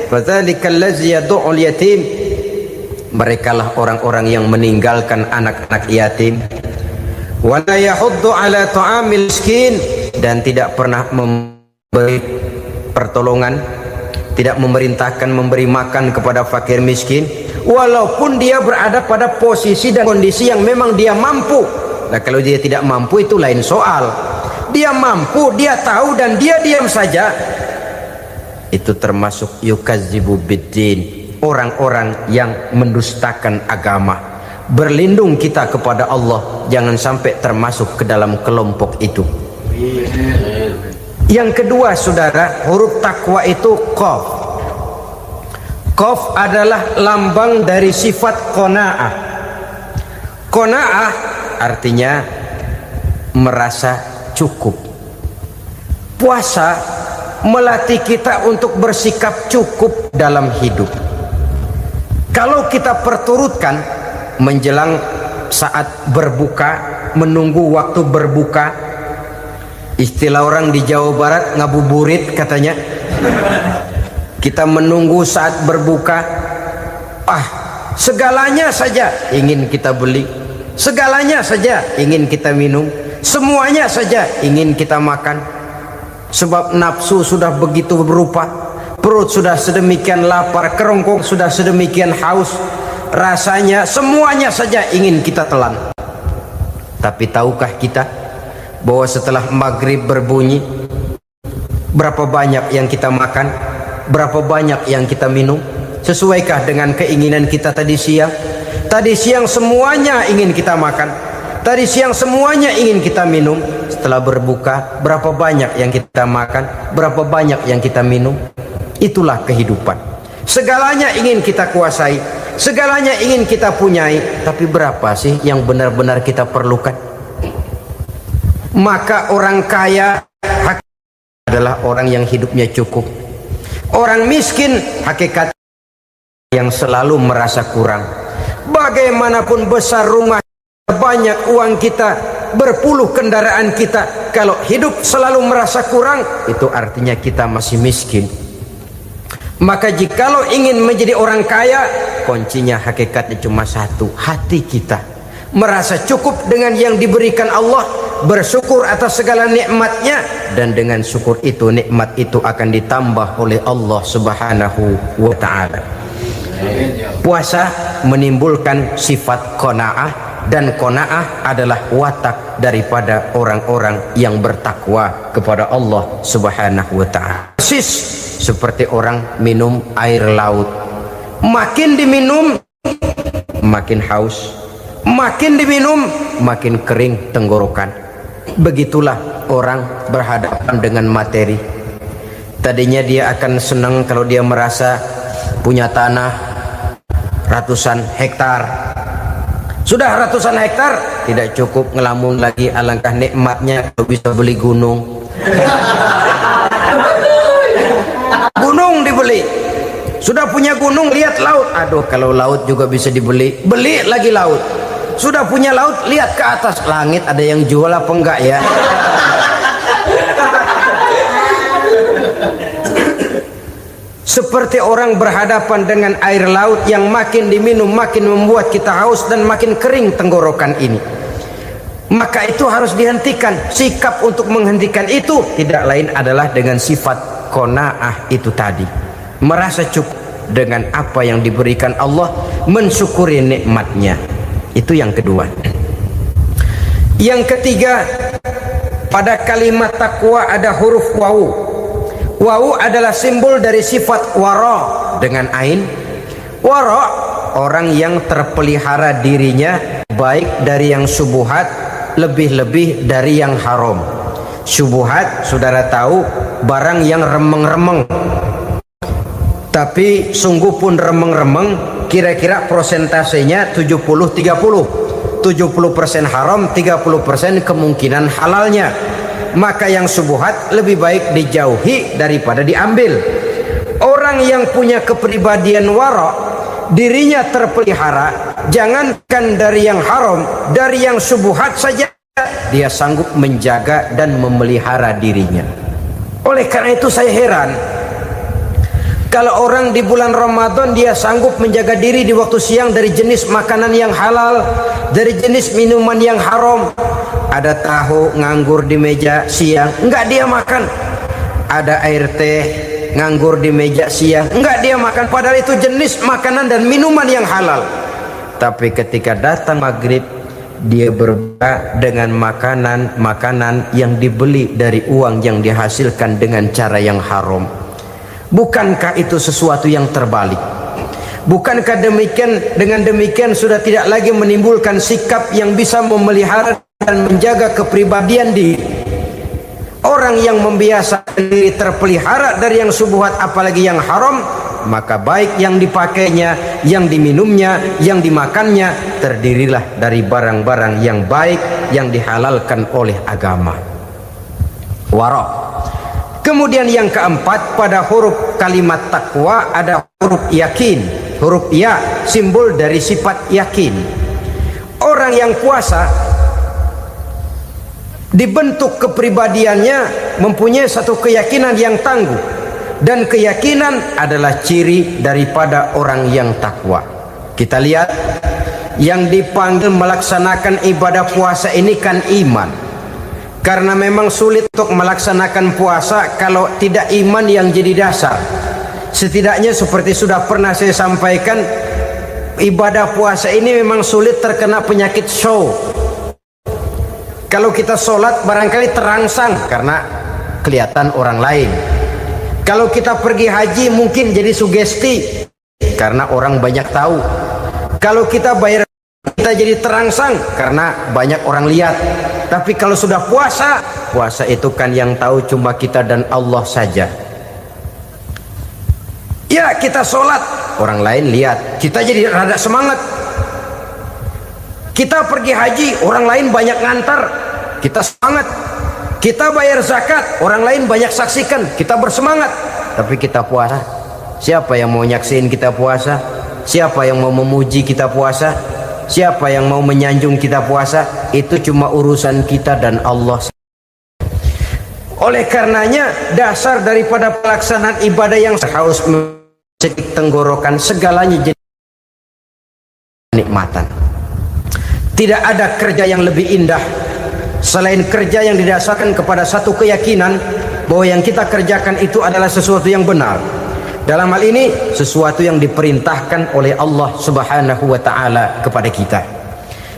A: Fadzalikal ladzi yad'ul yatim, merekalah orang-orang yang meninggalkan anak-anak yatim. Wa la yahuddu ala ta'amil miskin, dan tidak pernah memberi pertolongan, tidak memerintahkan memberi makan kepada fakir miskin, walaupun dia berada pada posisi dan kondisi yang memang dia mampu. Nah, kalau dia tidak mampu itu lain soal. Dia mampu, dia tahu, dan dia diam saja, itu termasuk yukadzibu biddin, orang-orang yang mendustakan agama. Berlindung kita kepada Allah, jangan sampai termasuk ke dalam kelompok itu. Yang kedua saudara, huruf takwa itu qaf. Qaf adalah lambang dari sifat qanaah. Qanaah artinya merasa cukup. Puasa melatih kita untuk bersikap cukup dalam hidup. Kalau kita perturutkan menjelang saat berbuka, menunggu waktu berbuka, istilah orang di Jawa Barat ngabuburit katanya, kita menunggu saat berbuka, segalanya saja ingin kita beli, segalanya saja ingin kita minum, semuanya saja ingin kita makan. Sebab nafsu sudah begitu berupa, perut sudah sedemikian lapar, kerongkong sudah sedemikian haus, rasanya semuanya saja ingin kita telan. Tapi tahukah kita bahwa setelah maghrib berbunyi, berapa banyak yang kita makan, berapa banyak yang kita minum? Sesuaikah dengan keinginan kita tadi siang? Tadi siang semuanya ingin kita makan, tadi siang semuanya ingin kita minum. Setelah berbuka, berapa banyak yang kita makan, berapa banyak yang kita minum? Itulah kehidupan. Segalanya ingin kita kuasai, segalanya ingin kita punyai, tapi berapa sih yang benar-benar kita perlukan? Maka orang kaya adalah orang yang hidupnya cukup. Orang miskin hakikat yang selalu merasa kurang. Bagaimanapun besar rumah, banyak uang kita, berpuluh kendaraan kita, kalau hidup selalu merasa kurang, itu artinya kita masih miskin. Maka jikalau ingin menjadi orang kaya, kuncinya hakikatnya cuma satu, hati kita merasa cukup dengan yang diberikan Allah, bersyukur atas segala nikmatnya, dan dengan syukur itu, nikmat itu akan ditambah oleh Allah Subhanahu wa ta'ala. Puasa menimbulkan sifat qanaah, dan qanaah adalah watak daripada orang-orang yang bertakwa kepada Allah Subhanahu wa ta'ala. Persis seperti orang minum air laut, makin diminum makin haus, makin diminum makin kering tenggorokan. Begitulah orang berhadapan dengan materi. Tadinya dia akan senang kalau dia merasa punya tanah ratusan hektar. Sudah ratusan hektar tidak cukup, ngelamun lagi, alangkah nikmatnya kalau bisa beli gunung. Gunung dibeli. Sudah punya gunung, lihat laut. Aduh, kalau laut juga bisa dibeli, beli lagi laut. Sudah punya laut, lihat ke atas langit, ada yang jual apa enggak ya? Seperti orang berhadapan dengan air laut yang makin diminum makin membuat kita haus dan makin kering tenggorokan ini. Maka itu harus dihentikan. Sikap untuk menghentikan itu tidak lain adalah dengan sifat qanaah itu tadi, merasa cukup dengan apa yang diberikan Allah, mensyukuri nikmatnya. Itu yang kedua. Yang ketiga, pada kalimat takwa ada huruf wawu. Wawu adalah simbol dari sifat wara dengan ain. Wara, orang yang terpelihara dirinya baik dari yang syubhat, lebih-lebih dari yang haram. Syubhat, saudara tahu, barang yang remeng-remeng. Tapi sungguh pun remeng-remeng, kira-kira prosentasenya 70-30. 70% haram, 30% kemungkinan halalnya. Maka yang syubhat lebih baik dijauhi daripada diambil. Orang yang punya kepribadian wara, dirinya terpelihara, jangankan dari yang haram, dari yang syubhat saja dia sanggup menjaga dan memelihara dirinya. Oleh karena itu saya heran kalau orang di bulan Ramadan dia sanggup menjaga diri di waktu siang dari jenis makanan yang halal, dari jenis minuman yang haram. Ada tahu nganggur di meja siang, enggak dia makan. Ada air teh nganggur di meja siang, enggak dia makan. Padahal itu jenis makanan dan minuman yang halal. Tapi ketika datang maghrib, dia berbuka dengan makanan yang dibeli dari uang yang dihasilkan dengan cara yang haram. Bukankah itu sesuatu yang terbalik? Bukankah dengan demikian sudah tidak lagi menimbulkan sikap yang bisa memelihara dan menjaga kepribadian diri? Orang yang membiasakan diri terpelihara dari yang syubhat apalagi yang haram, maka baik yang dipakainya, yang diminumnya, yang dimakannya terdirilah dari barang-barang yang baik yang dihalalkan oleh agama. Wara. Kemudian yang keempat, pada huruf kalimat takwa ada huruf yakin. Huruf ya simbol dari sifat yakin. Orang yang puasa dibentuk kepribadiannya mempunyai satu keyakinan yang tangguh, dan keyakinan adalah ciri daripada orang yang takwa. Kita lihat yang dipanggil melaksanakan ibadah puasa ini kan iman. Karena memang sulit untuk melaksanakan puasa kalau tidak iman yang jadi dasar. Setidaknya seperti sudah pernah saya sampaikan, ibadah puasa ini memang sulit terkena penyakit show. Kalau kita sholat barangkali terangsang karena kelihatan orang lain. Kalau kita pergi haji mungkin jadi sugesti karena orang banyak tahu. Kalau kita bayar kita jadi terangsang karena banyak orang lihat. Tapi kalau sudah puasa, puasa itu kan yang tahu cuma kita dan Allah saja. Ya, kita sholat, orang lain lihat, kita jadi rada semangat. Kita pergi haji, orang lain banyak ngantar, kita semangat. Kita bayar zakat, orang lain banyak saksikan, kita bersemangat. Tapi kita puasa, siapa yang mau nyaksiin kita puasa? Siapa yang mau memuji kita puasa? Siapa yang mau menyanjung kita puasa? Itu cuma urusan kita dan Allah. Oleh karenanya dasar daripada pelaksanaan ibadah yang harus mencedik tenggorokan segalanya jadi nikmatan. Tidak ada kerja yang lebih indah selain kerja yang didasarkan kepada satu keyakinan bahwa yang kita kerjakan itu adalah sesuatu yang benar. Dalam hal ini sesuatu yang diperintahkan oleh Allah Subhanahu wa taala kepada kita.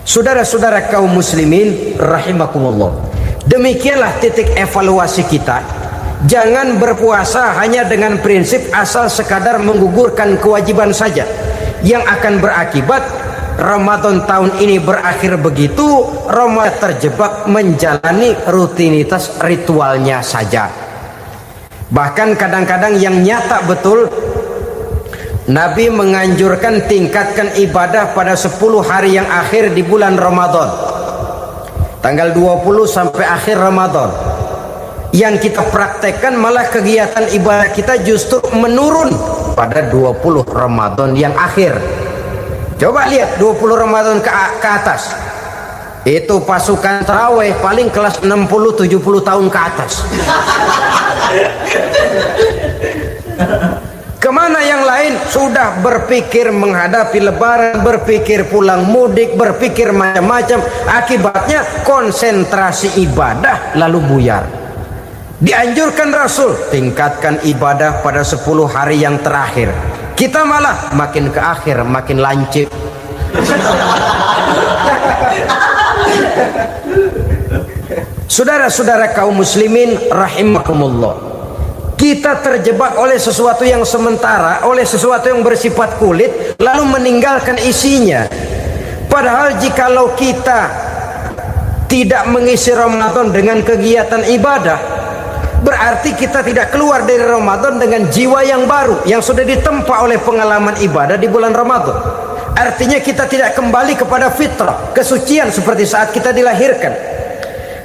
A: Saudara-saudara kaum muslimin rahimakumullah. Demikianlah titik evaluasi kita. Jangan berpuasa hanya dengan prinsip asal sekadar menggugurkan kewajiban saja. yang akan berakibat Ramadan tahun ini berakhir begitu, Ramadan terjebak menjalani rutinitas ritualnya saja. Bahkan kadang-kadang yang nyata betul, Nabi menganjurkan tingkatkan ibadah pada 10 hari yang akhir di bulan Ramadan, tanggal 20 sampai akhir Ramadan. Yang kita praktekkan malah kegiatan ibadah kita justru menurun pada 20 Ramadan yang akhir. Coba lihat 20 Ramadan ke atas, itu pasukan tarawih paling kelas 60-70 tahun ke atas. Kemana yang lain? Sudah berpikir menghadapi lebaran, berpikir pulang mudik, berpikir macam-macam. Akibatnya konsentrasi ibadah lalu buyar. Dianjurkan Rasul, tingkatkan ibadah pada 10 hari yang terakhir. Kita malah makin ke akhir makin lancip. Saudara-saudara kaum muslimin rahimakumullah, kita terjebak oleh sesuatu yang sementara, oleh sesuatu yang bersifat kulit, lalu meninggalkan isinya. Padahal jikalau kita tidak mengisi Ramadan dengan kegiatan ibadah, berarti kita tidak keluar dari Ramadan dengan jiwa yang baru yang sudah ditempa oleh pengalaman ibadah di bulan Ramadan. Artinya kita tidak kembali kepada fitrah, kesucian seperti saat kita dilahirkan.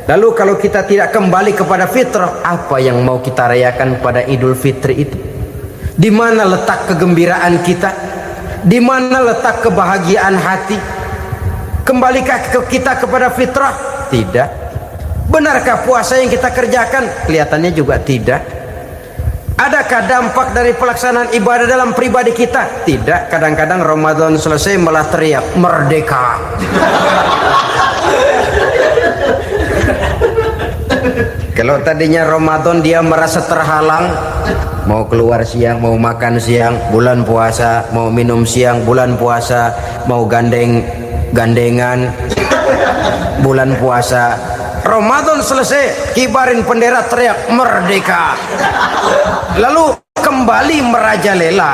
A: Lalu kalau kita tidak kembali kepada fitrah, apa yang mau kita rayakan pada Idul Fitri itu? Di mana letak kegembiraan kita? Di mana letak kebahagiaan hati? Kembalikah kita kepada fitrah? Tidak. Benarkah puasa yang kita kerjakan? Kelihatannya juga tidak. Adakah dampak dari pelaksanaan ibadah dalam pribadi kita? Tidak. Kadang-kadang Ramadan selesai malah teriak merdeka. Kalau tadinya Ramadan dia merasa terhalang, mau keluar siang, mau makan siang, bulan puasa, mau minum siang, bulan puasa, mau gandengan, bulan puasa. Ramadan selesai, kibarin bendera, teriak merdeka, lalu kembali merajalela.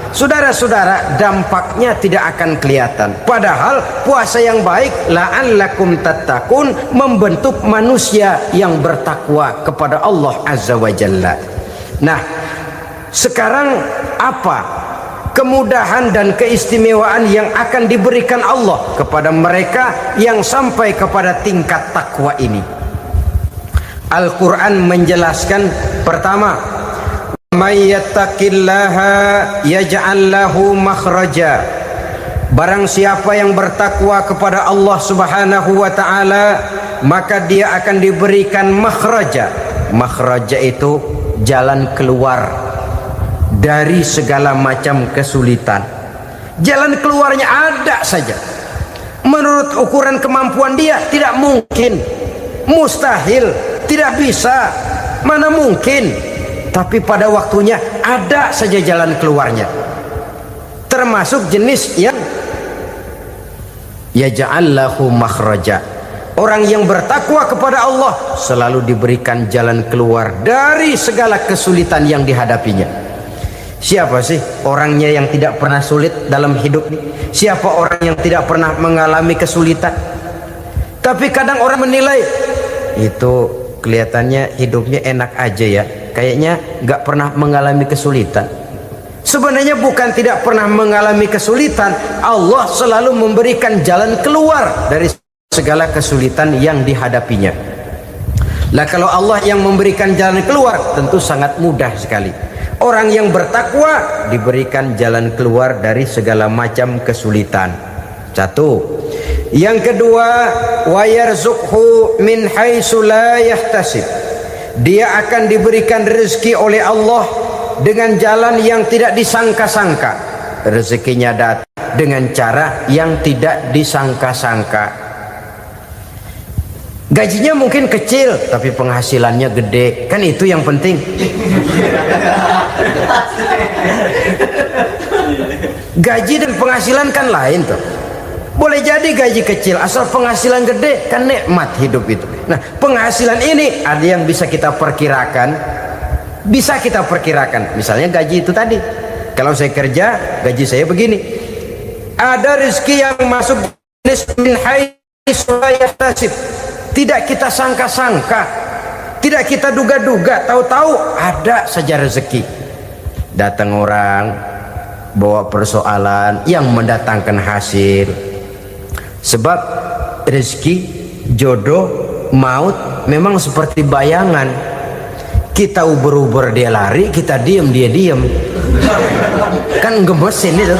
A: Saudara-saudara, dampaknya tidak akan kelihatan. Padahal puasa yang baik, la'allakum tattaqun, membentuk manusia yang bertakwa kepada Allah Azza wa Jalla. Nah, sekarang apa kemudahan dan keistimewaan yang akan diberikan Allah kepada mereka yang sampai kepada tingkat takwa ini? Al-Quran menjelaskan, pertama, may yattaqillaha yaj'al lahu makhraja. Barang siapa yang bertakwa kepada Allah Subhanahu wa taala, maka dia akan diberikan makhraja. Makhraja itu jalan keluar dari segala macam kesulitan. Jalan keluarnya ada saja. Menurut ukuran kemampuan dia tidak mungkin, mustahil, tidak bisa, mana mungkin. Tapi pada waktunya ada saja jalan keluarnya. Termasuk jenis yang yaj'al lahu makhraja. Orang yang bertakwa kepada Allah selalu diberikan jalan keluar dari segala kesulitan yang dihadapinya. Siapa sih orangnya yang tidak pernah sulit dalam hidup ini? Siapa orang yang tidak pernah mengalami kesulitan? Tapi kadang orang menilai, itu kelihatannya hidupnya enak aja ya, kayaknya nggak pernah mengalami kesulitan. Sebenarnya bukan tidak pernah mengalami kesulitan, Allah selalu memberikan jalan keluar dari segala kesulitan yang dihadapinya. Lah kalau Allah yang memberikan jalan keluar, tentu sangat mudah sekali. Orang yang bertakwa diberikan jalan keluar dari segala macam kesulitan. Satu. Yang kedua, wa yarzuqhu min haitsu la yahtasib. Dia akan diberikan rezeki oleh Allah dengan jalan yang tidak disangka-sangka. Rezekinya datang dengan cara yang tidak disangka-sangka. Gajinya mungkin kecil, tapi penghasilannya gede. Kan itu yang penting. Gaji dan penghasilan kan lain tuh. Boleh jadi gaji kecil, asal penghasilan gede, kan nikmat hidup itu. Nah, penghasilan ini ada yang bisa kita perkirakan. Bisa kita perkirakan. Misalnya gaji itu tadi. Kalau saya kerja, gaji saya begini. Ada rezeki yang masuk min haitsu la yahtasib, tidak kita sangka-sangka, tidak kita duga-duga, tahu-tahu ada saja rezeki. Datang orang bawa persoalan yang mendatangkan hasil. Sebab rezeki, jodoh, maut memang seperti bayangan. Kita uber-uber dia lari, kita diem dia diem. Kan gemesin itu.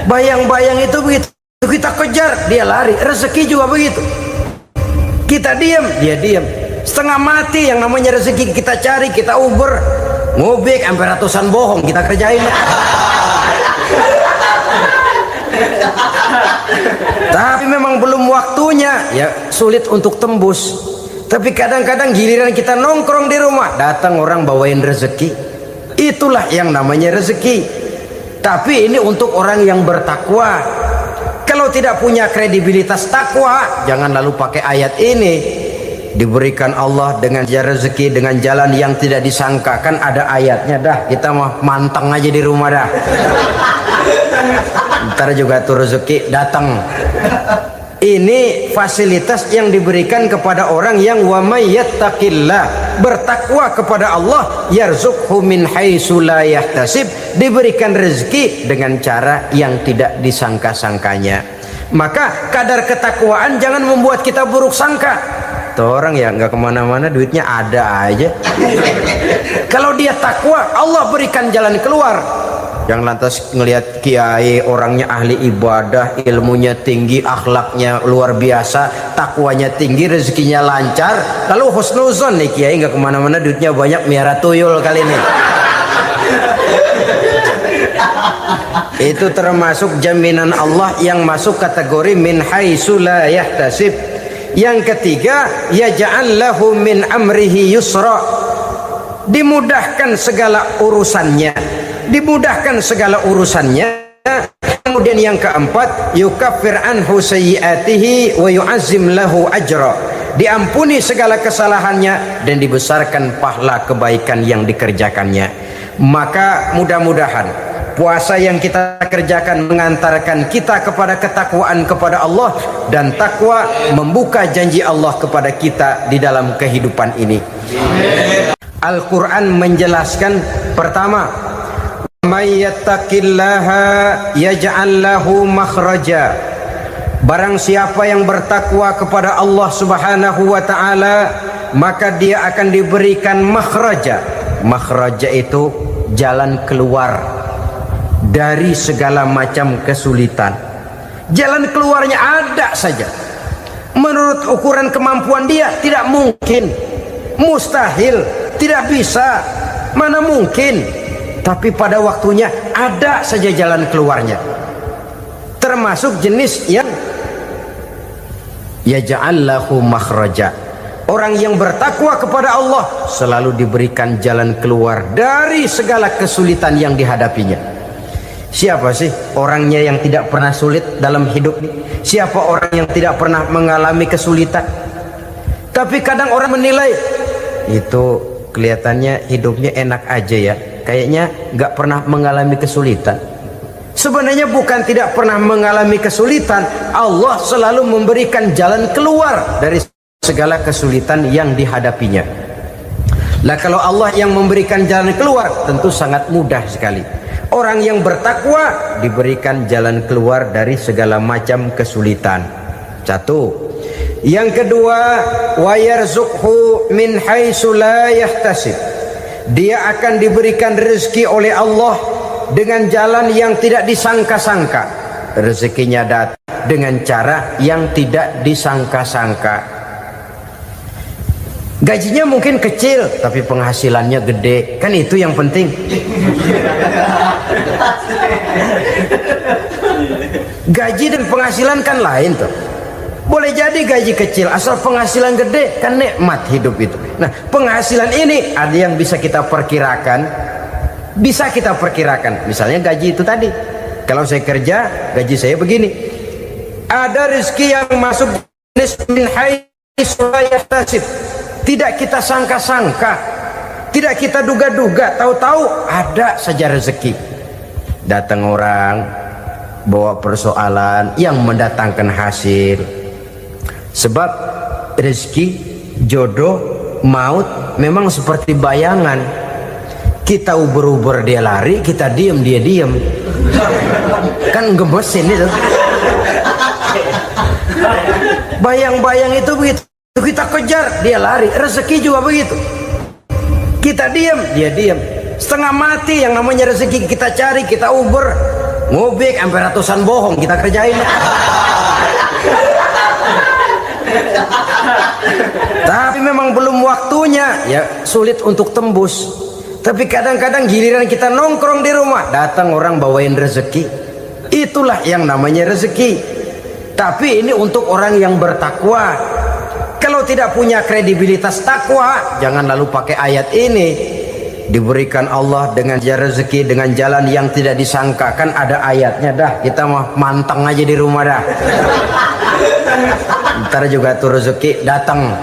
A: Bayang-bayang itu begitu, kita kejar dia lari. Rezeki juga begitu, kita diem dia diem. Setengah mati yang namanya rezeki kita cari, kita uber, ngobek sampai ratusan bohong kita kerjain. Tapi memang belum waktunya, ya sulit untuk tembus. Tapi kadang-kadang giliran kita nongkrong di rumah, datang orang bawain rezeki. Itulah yang namanya rezeki. Tapi ini untuk orang yang bertakwa. Kalau tidak punya kredibilitas takwa, jangan lalu pakai ayat ini. Diberikan Allah dengan rezeki dengan jalan yang tidak disangka. Kan ada ayatnya dah, kita mah manteng aja di rumah dah. Ntar juga tuh rezeki datang. Ini fasilitas yang diberikan kepada orang yang wa may yattaqillah, bertakwa kepada Allah, yarzuqhu min haitsu la yahtasib, diberikan rezeki dengan cara yang tidak disangka-sangkanya. Maka kadar ketakwaan jangan membuat kita buruk sangka. Tuh orang ya nggak kemana-mana, duitnya ada aja. Kalau dia takwa, Allah berikan jalan keluar. Yang lantas ngelihat kiai orangnya ahli ibadah, ilmunya tinggi, akhlaknya luar biasa, takwanya tinggi, rezekinya lancar, lalu husnuzon nih kiai nggak kemana-mana, duitnya banyak, miara tuyul kali ini. Itu termasuk jaminan Allah yang masuk kategori min haitsu la yahtasib. Yang ketiga, yaj'al lahu min amrihi yusra, dimudahkan segala urusannya, dimudahkan segala urusannya. Kemudian yang keempat, yukaffir anhu sayyiatihi wa yu'azzim lahu ajra, diampuni segala kesalahannya dan dibesarkan pahala kebaikan yang dikerjakannya. Maka mudah-mudahan puasa yang kita kerjakan mengantarkan kita kepada ketakwaan kepada Allah, dan takwa membuka janji Allah kepada kita di dalam kehidupan ini. Al-Quran menjelaskan, pertama, may yattaqillaha yaj'al lahu makhraja, barang siapa yang bertakwa kepada Allah Subhanahu wa taala, maka dia akan diberikan makhraja. Makhraja itu jalan keluar dari segala macam kesulitan. Jalan keluarnya ada saja. Menurut ukuran kemampuan dia tidak mungkin, mustahil, tidak bisa, mana mungkin. Tapi pada waktunya ada saja jalan keluarnya. Termasuk jenis yang yaj'al lahu makhraja. Orang yang bertakwa kepada Allah selalu diberikan jalan keluar dari segala kesulitan yang dihadapinya. Siapa sih orangnya yang tidak pernah sulit dalam hidup ini? Siapa orang yang tidak pernah mengalami kesulitan? Tapi kadang orang menilai, itu kelihatannya hidupnya enak aja ya, kayaknya nggak pernah mengalami kesulitan. Sebenarnya bukan tidak pernah mengalami kesulitan, Allah selalu memberikan jalan keluar dari segala kesulitan yang dihadapinya. Lah kalau Allah yang memberikan jalan keluar, tentu sangat mudah sekali. Orang yang bertakwa diberikan jalan keluar dari segala macam kesulitan. Satu. Yang kedua, wa yarzuqhu min haitsu la yahtasib, dia akan diberikan rezeki oleh Allah dengan jalan yang tidak disangka-sangka. Rezekinya datang dengan cara yang tidak disangka-sangka. Gajinya mungkin kecil, tapi penghasilannya gede. Kan itu yang penting. Gaji dan penghasilan kan lain tuh. Boleh jadi gaji kecil, asal penghasilan gede, kan nikmat hidup itu. Nah, penghasilan ini ada yang bisa kita perkirakan. Bisa kita perkirakan. Misalnya gaji itu tadi. Kalau saya kerja, gaji saya begini. Ada rezeki yang masuk min haitsu la yahtasib, tidak kita sangka-sangka, tidak kita duga-duga, tahu-tahu ada saja rezeki. Datang orang bawa persoalan yang mendatangkan hasil. Sebab rezeki, jodoh, maut memang seperti bayangan. Kita uber-uber dia lari, kita diem dia diem. Kan gemesin itu. Bayang-bayang itu begitu. Kita kejar, dia lari. Rezeki juga begitu. Kita diem, dia diem. Setengah mati yang namanya rezeki kita cari, kita uber, ngobek sampai ratusan bohong kita kerjain. Tapi memang belum waktunya, ya sulit untuk tembus. Tapi kadang-kadang giliran kita nongkrong di rumah, datang orang bawain rezeki. Itulah yang namanya rezeki. Tapi ini untuk orang yang bertakwa. Kalau tidak punya kredibilitas takwa, jangan lalu pakai ayat ini. Diberikan Allah dengan rezeki dengan jalan yang tidak disangka. Kan ada ayatnya dah. Kita mah manteng aja di rumah dah. Ntar juga tuh rezeki datang.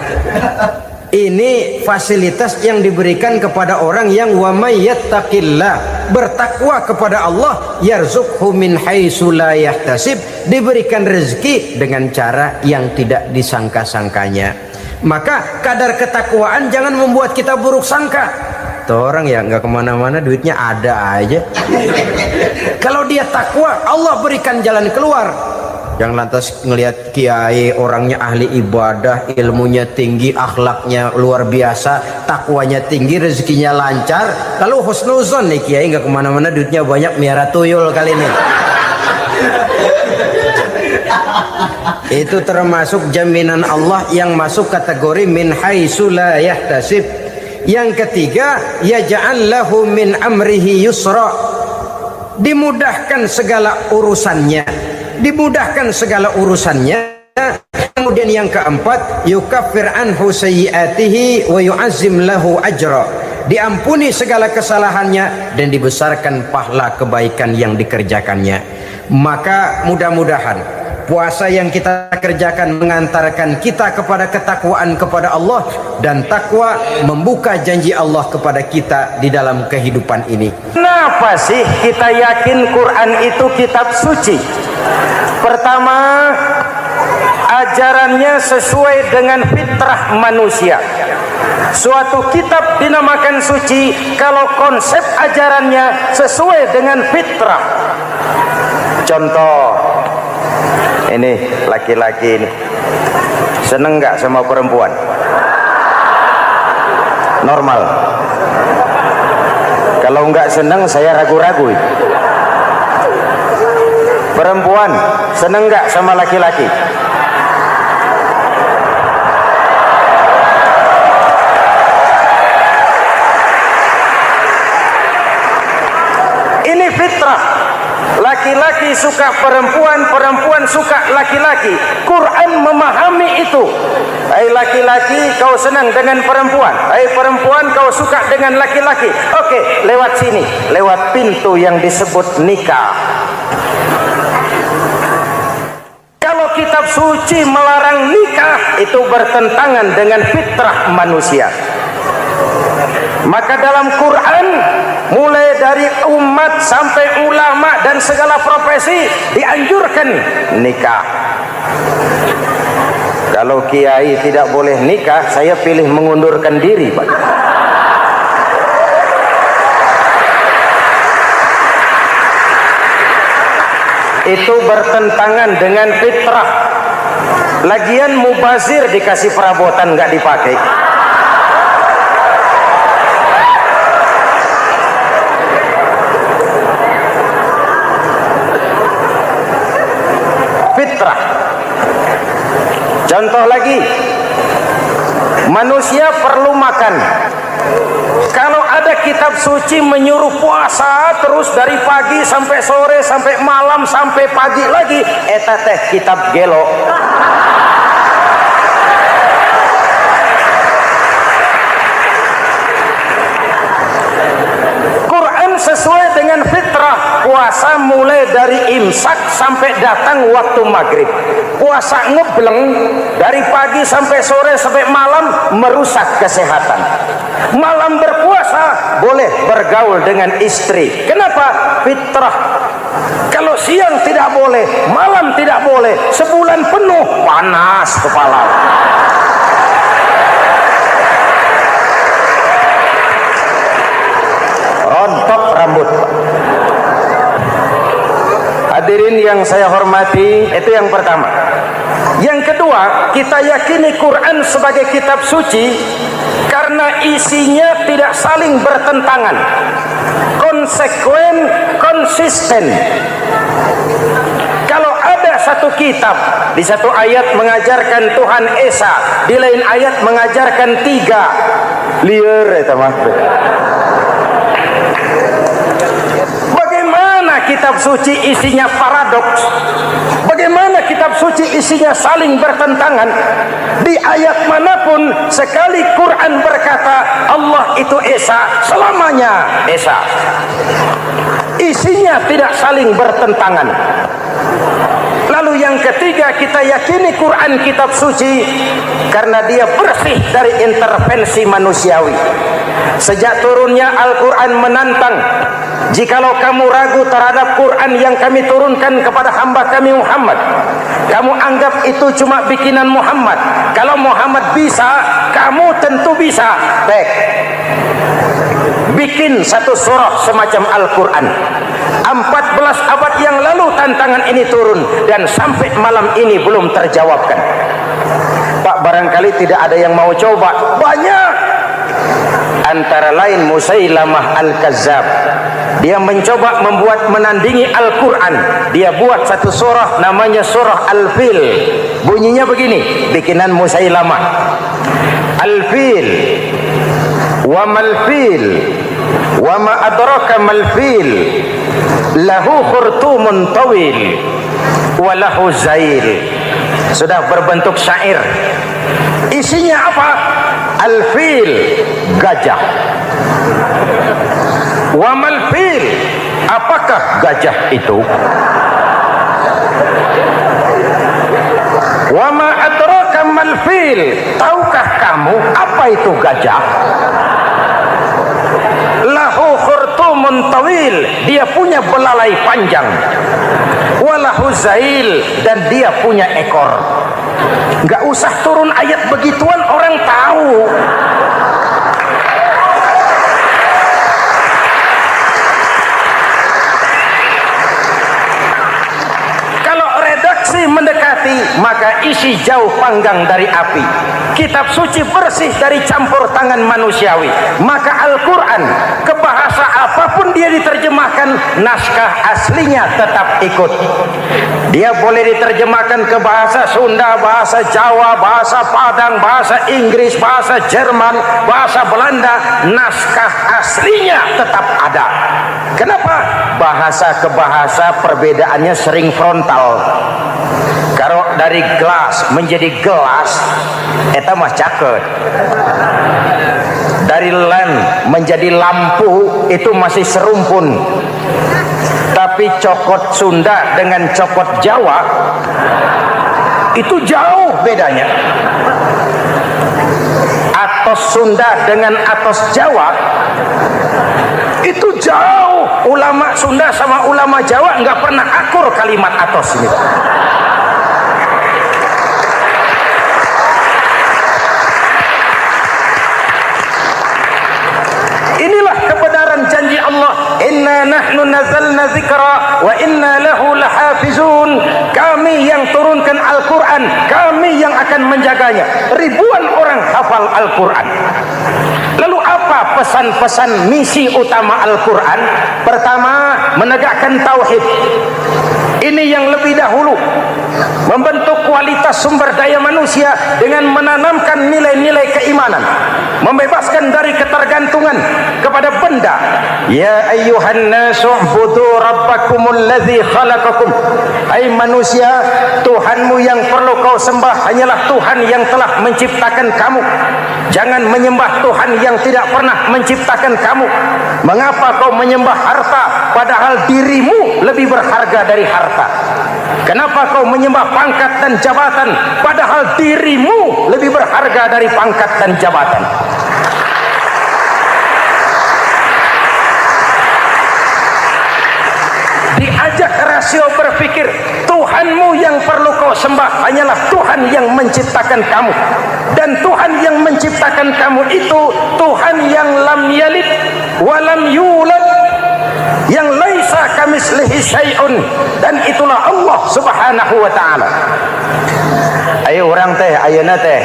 A: Ini fasilitas yang diberikan kepada orang yang wa may yattaqillah, bertakwa kepada Allah, yarzuqhu min haitsu la yahtasib, diberikan rezeki dengan cara yang tidak disangka-sangkanya. Maka kadar ketakwaan jangan membuat kita buruk sangka. Tuh orang ya nggak kemana-mana, duitnya ada aja. Kalau dia takwa, Allah berikan jalan keluar. Jangan lantas ngelihat kiai orangnya ahli ibadah, ilmunya tinggi, akhlaknya luar biasa, takwanya tinggi, rezekinya lancar. Kalau husnuzon nih kiai nggak kemana-mana, duitnya banyak, miara tuyul kali ini. Itu termasuk jaminan Allah yang masuk kategori min haitsu la yahtasib. Yang ketiga, yaj'al lahu min amrihi yusra, dimudahkan segala urusannya, dimudahkan segala urusannya. Kemudian yang keempat, yukaffir anhu sayyiatihi wa yu'azzim lahu ajra, diampuni segala kesalahannya dan dibesarkan pahala kebaikan yang dikerjakannya. Maka mudah-mudahan puasa yang kita kerjakan mengantarkan kita kepada ketakwaan kepada Allah, dan takwa membuka janji Allah kepada kita di dalam kehidupan ini. Kenapa sih kita yakin Quran itu kitab suci? Pertama, ajarannya sesuai dengan fitrah manusia. Suatu kitab dinamakan suci kalau konsep ajarannya sesuai dengan fitrah. Contoh, ini laki-laki ini seneng nggak sama perempuan? Normal. Kalau nggak seneng saya ragu-ragu. Perempuan seneng nggak sama laki-laki? Ini fitrah. Laki-laki suka perempuan, perempuan suka laki-laki. Quran memahami itu. Hai laki-laki, kau senang dengan perempuan. Hai perempuan, kau suka dengan laki-laki. Oke, lewat sini, lewat pintu yang disebut nikah. Kalau kitab suci melarang nikah, itu bertentangan dengan fitrah manusia. Maka dalam Quran, mulai dari umat sampai ulama dan segala profesi dianjurkan nikah. Kalau kiai tidak boleh nikah, saya pilih mengundurkan diri, Pak. Itu bertentangan dengan fitrah. Lagian mubazir dikasih perabotan nggak dipakai. Fitrah. Contoh lagi, manusia perlu makan. Kalau ada kitab suci menyuruh puasa terus dari pagi sampai sore sampai malam sampai pagi lagi, eta teh kitab gelo. Quran sesuai dengan fitrah. Puasa mulai dari imsak sampai datang waktu maghrib. Puasa ngebleng dari pagi sampai sore sampai malam merusak kesehatan. Malam berpuasa puasa boleh bergaul dengan istri. Kenapa? Fitrah. Kalau siang tidak boleh, malam tidak boleh, sebulan penuh panas kepala. Rontok rambut. Hadirin yang saya hormati, itu yang pertama. Yang kedua, kita yakini Quran sebagai kitab suci karena isinya tidak saling bertentangan, konsekuen, konsisten. Kalau ada satu kitab, di satu ayat mengajarkan Tuhan Esa, di lain ayat mengajarkan tiga, liar itu mah. Kitab suci isinya paradoks. Bagaimana kitab suci isinya saling bertentangan? Di ayat manapun sekali Quran berkata Allah itu Esa, selamanya Esa. Isinya tidak saling bertentangan. Lalu yang ketiga, kita yakini Quran kitab suci karena dia bersih dari intervensi manusiawi. Sejak turunnya Al-Quran menantang, jikalau kamu ragu terhadap Quran yang kami turunkan kepada hamba kami Muhammad, kamu anggap itu cuma bikinan Muhammad. Kalau Muhammad bisa, kamu tentu bisa. Baik, bikin satu surah semacam Al-Quran. 14 abad yang lalu tantangan ini turun dan sampai malam ini belum terjawabkan. Pak, barangkali tidak ada yang mau coba. Banyak. Antara lain Musailamah Al-Kazzab. Dia mencoba membuat menandingi Al-Quran. Dia buat satu surah namanya surah Al-Fil. Bunyinya begini, bikinan Musailamah. Al-Fil wa mal-fil wa ma adraka mal-fil lahu khurtumun tawil wa lahu zail. Sudah berbentuk syair. Isinya apa? Al-Fil, gajah. Wa mal-fil, apakah gajah itu? Wa ma adraka mal-fil, tahukah kamu apa itu gajah? Lahu khurtumun tawil, dia punya belalai panjang. Walahu zail, dan dia punya ekor. Enggak usah turun ayat begituan, orang tahu. Mendekati, maka isi jauh panggang dari api. Kitab suci bersih dari campur tangan manusiawi. Maka Al-Quran, ke bahasa apapun dia diterjemahkan, naskah aslinya tetap ikut. Dia boleh diterjemahkan ke bahasa Sunda, bahasa Jawa, bahasa Padang, bahasa Inggris, bahasa Jerman, bahasa Belanda, naskah aslinya tetap ada. Kenapa? Bahasa ke bahasa perbedaannya sering frontal. Kalau dari gelas menjadi gelas, eta mah caket. Dari lamp menjadi lampu, itu masih serumpun. Tapi cokot Sunda dengan cokot Jawa, itu jauh bedanya. Atos Sunda dengan atos Jawa, itu jauh. Ulama Sunda sama ulama Jawa nggak pernah akur kalimat atos ini. Inilah kebenaran janji Allah, inna nahnu nazzalna dzikra wa inna lahu lahafizun. Kami yang turunkan Al-Quran, kami yang akan menjaganya. Ribuan orang hafal Al-Quran. Lalu apa pesan-pesan misi utama Al-Quran? Pertama, menegakkan tauhid. Ini yang lebih dahulu, membentuk kualitas sumber daya manusia dengan menanamkan nilai-nilai keimanan, membebaskan dari ketergantungan kepada benda. Ya ayyuhan nasu ubudu rabbakumul ladzi khalaqakum. Hai manusia, Tuhanmu yang perlu kau sembah hanyalah Tuhan yang telah menciptakan kamu. Jangan menyembah Tuhan yang tidak pernah menciptakan kamu. Mengapa kau menyembah harta padahal dirimu lebih berharga dari harta? Kenapa kau menyembah pangkat dan jabatan padahal dirimu lebih berharga dari pangkat dan jabatan? rasio berpikir Tuhanmu yang perlu kau sembah hanyalah Tuhan yang menciptakan kamu, dan Tuhan yang menciptakan kamu itu Tuhan yang lam yalid walam yulad, yang laisa kamislihi syai'un, dan itulah Allah Subhanahu wa ta'ala. Ayo orang teh, ayeuna teh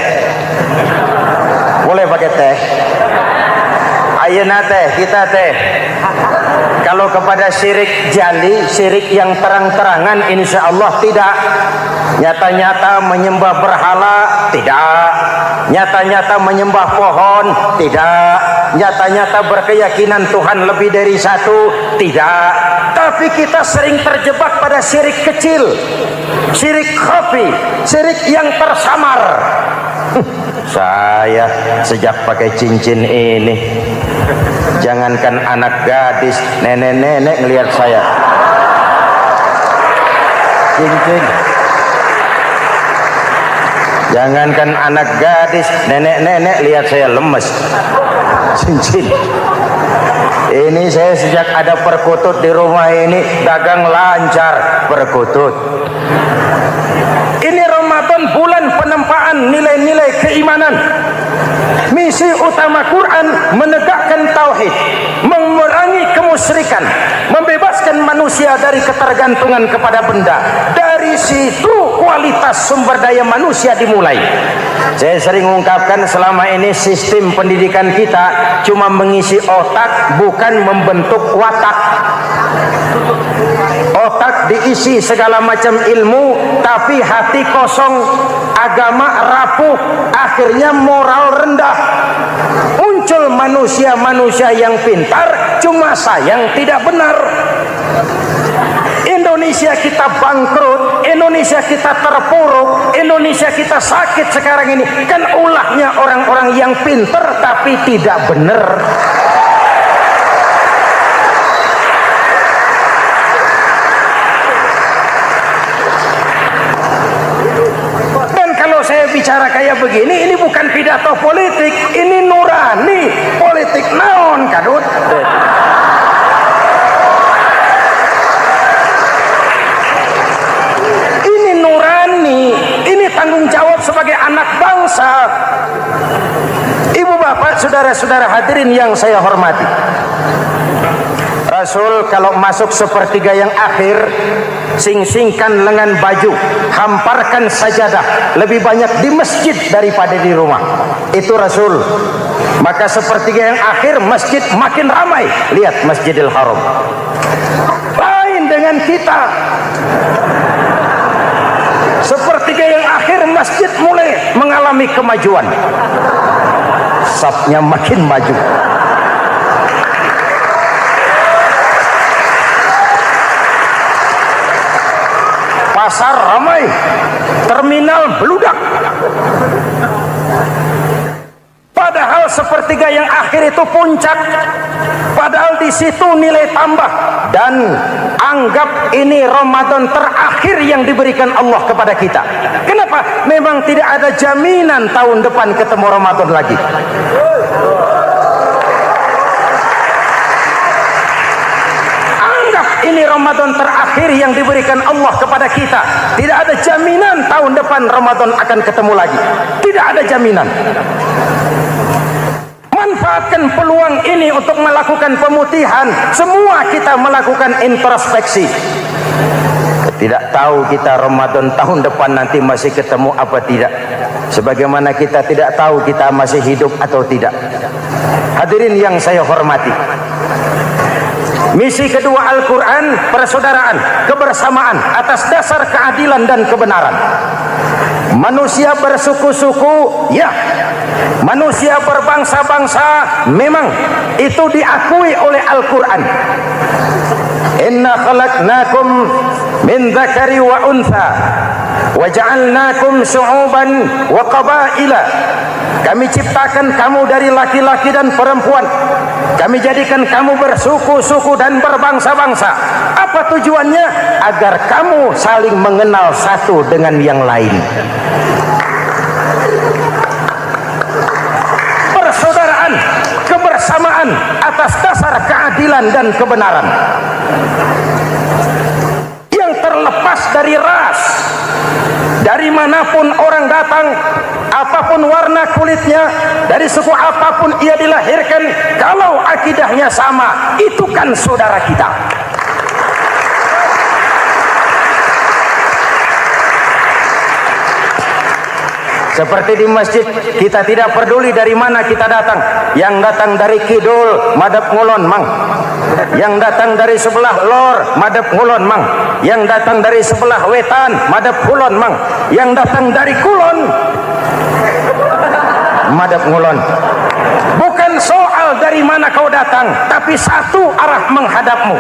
A: boleh pakai teh, ayeuna teh kita teh kalau kepada syirik jali, syirik yang terang-terangan, insya Allah tidak. Nyata-nyata menyembah berhala, tidak. Nyata-nyata menyembah pohon, tidak. Nyata-nyata berkeyakinan Tuhan lebih dari satu, tidak. Tapi kita sering terjebak pada syirik kecil, syirik khafi, syirik yang tersamar. Saya sejak pakai cincin ini, jangankan anak gadis, nenek-nenek ngelihat saya cincin. Jangankan anak gadis, nenek-nenek lihat saya lemes cincin. Ini saya sejak ada perkutut di rumah ini dagang lancar perkutut. Ini Ramadan, bulan penempaan nilai-nilai keimanan. Misi utama Quran menegakkan tauhid, memerangi kemusyrikan, membebaskan manusia dari ketergantungan kepada benda. Dari situ kualitas sumber daya manusia dimulai. Saya sering mengungkapkan selama ini sistem pendidikan kita cuma mengisi otak, bukan membentuk watak. Otak diisi segala macam ilmu, tapi hati kosong, agama rapuh, akhirnya moral rendah. Muncul manusia-manusia yang pintar, cuma sayang tidak benar. Indonesia kita bangkrut, Indonesia kita terpuruk, Indonesia kita sakit sekarang ini, kan ulahnya orang-orang yang pintar tapi tidak benar. Bicara kayak begini, ini bukan pidato politik, ini nurani politik naon kadut. Ini nurani, ini tanggung jawab sebagai anak bangsa. Ibu bapak, saudara-saudara hadirin yang saya hormati, Rasul kalau masuk sepertiga yang akhir, sing-singkan lengan baju, hamparkan sajadah, lebih banyak di masjid daripada di rumah. Itu Rasul. Maka sepertiga yang akhir masjid makin ramai. Lihat Masjidil Haram. Lain dengan kita. Sepertiga yang akhir masjid mulai mengalami kemajuan. Safnya makin maju. Pasar ramai, terminal beludak. Padahal sepertiga yang akhir itu puncak. Padahal di situ nilai tambah. Dan anggap ini Ramadan terakhir yang diberikan Allah kepada kita. Kenapa? Memang tidak ada jaminan tahun depan ketemu Ramadan lagi. Ini Ramadan terakhir yang diberikan Allah kepada kita. Tidak ada jaminan tahun depan Ramadan akan ketemu lagi. Tidak ada jaminan. Manfaatkan peluang ini untuk melakukan pemutihan. Semua kita melakukan introspeksi. Tidak tahu kita Ramadan tahun depan nanti masih ketemu apa tidak. Sebagaimana kita tidak tahu kita masih hidup atau tidak. Hadirin yang saya hormati, misi kedua Al-Quran, persaudaraan, kebersamaan atas dasar keadilan dan kebenaran. Manusia bersuku-suku, ya. Manusia berbangsa-bangsa, memang itu diakui oleh Al-Quran. Inna khalaqnakum min dzakari wa untha wa ja'alnakum syu'uban wa qabaila. Kami ciptakan kamu dari laki-laki dan perempuan. Kami jadikan kamu bersuku-suku dan berbangsa-bangsa. Apa tujuannya? Agar kamu saling mengenal satu dengan yang lain. Persaudaraan, kebersamaan atas dasar keadilan dan kebenaran. Yang dari ras. Dari manapun orang datang, apapun warna kulitnya, dari suku apapun ia dilahirkan, kalau akidahnya sama, itu kan saudara kita. Seperti di masjid, kita tidak peduli dari mana kita datang. Yang datang dari kidul, madhab ngulon mang. Yang datang dari sebelah lor, madhab ngulon mang. Yang datang dari sebelah wetan, madhab kulon mang. Yang datang dari kulon, madhab ngulon. Bukan soal dari mana kau datang, tapi satu arah menghadapmu.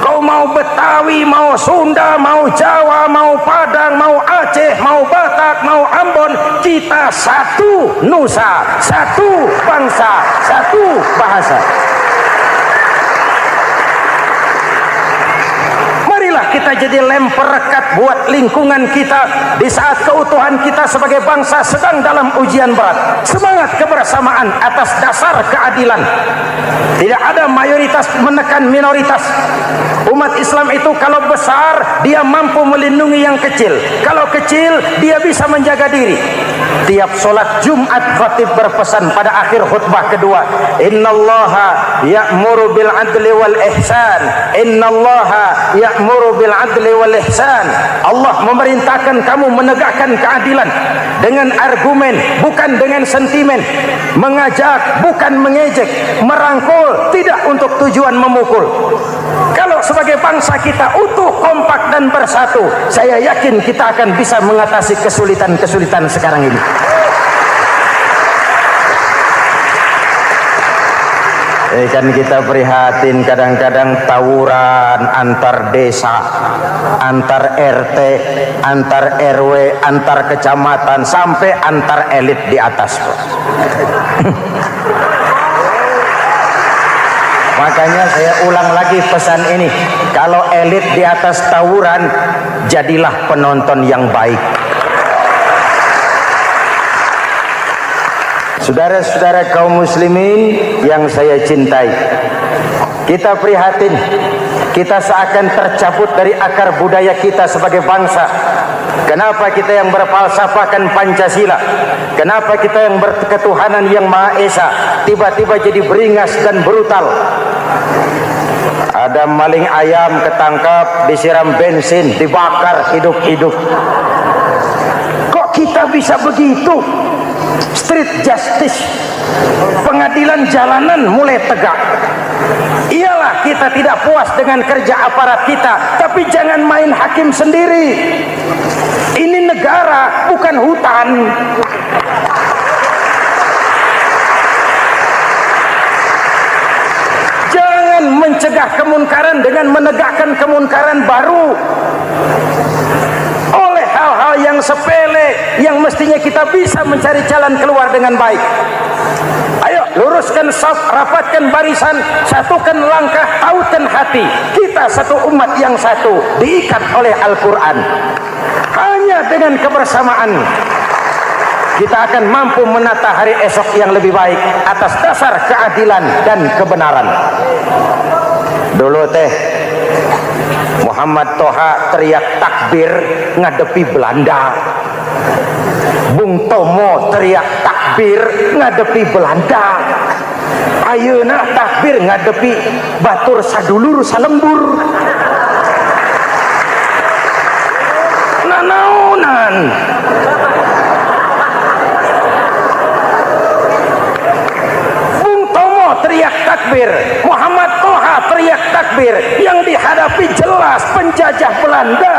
A: Kau mau Betawi, mau Sunda, mau Jawa, mau Padang, mau Aceh, mau Batak, mau Ambon, kita satu nusa, satu bangsa, satu bahasa. Kita jadi lem perekat buat lingkungan kita di saat keutuhan kita sebagai bangsa sedang dalam ujian berat. Semangat kebersamaan atas dasar keadilan. Tidak ada mayoritas menekan minoritas. Umat Islam itu kalau besar, dia mampu melindungi yang kecil. Kalau kecil, dia bisa menjaga diri. Tiap solat Jumat khatib berpesan pada akhir khutbah kedua, innallaha ya'muru bil adli wal ihsan, innallaha ya'muru bil adli wal ihsan. Allah memerintahkan kamu menegakkan keadilan dengan argumen, bukan dengan sentimen, mengajak, bukan mengejek, merangkul, tidak untuk tujuan memukul. Kalau sebagai bangsa kita utuh, kompak dan bersatu, saya yakin kita akan bisa mengatasi kesulitan-kesulitan sekarang ini. Kan kita prihatin kadang-kadang tawuran antar desa, antar RT, antar RW, antar kecamatan, sampai antar elit di atas. Makanya saya ulang lagi pesan ini, kalau elit di atas tawuran, jadilah penonton yang baik. Saudara-saudara kaum muslimin yang saya cintai, kita prihatin, kita seakan tercabut dari akar budaya kita sebagai bangsa. Kenapa kita yang berfalsafahkan Pancasila, kenapa kita yang berketuhanan yang Maha Esa tiba-tiba jadi beringas dan brutal? Ada maling ayam ketangkap, disiram bensin, dibakar hidup-hidup. Kok kita bisa begitu? Street justice, pengadilan jalanan mulai tegak. Iyalah kita tidak puas dengan kerja aparat kita, tapi jangan main hakim sendiri. Ini negara, bukan hutan. Jangan mencegah kemunkaran dengan menegakkan kemunkaran baru. Oleh hal-hal yang sepele yang mestinya kita bisa mencari jalan keluar dengan baik. Ayo luruskan saf, rapatkan barisan, satukan langkah, tautkan hati. Kita satu umat yang satu, diikat oleh Al-Quran. Hanya dengan kebersamaan kita akan mampu menata hari esok yang lebih baik atas dasar keadilan dan kebenaran. Dulu teh Muhammad Toha teriak takbir ngadepi Belanda. Bung Tomo teriak takbir ngadepi Belanda. Ayeuna takbir ngadepi batur sadulur salembur. Nanaunan. Bung Tomo teriak takbir, Muhammad Toha teriak takbir, yang dihadapi jelas penjajah Belanda.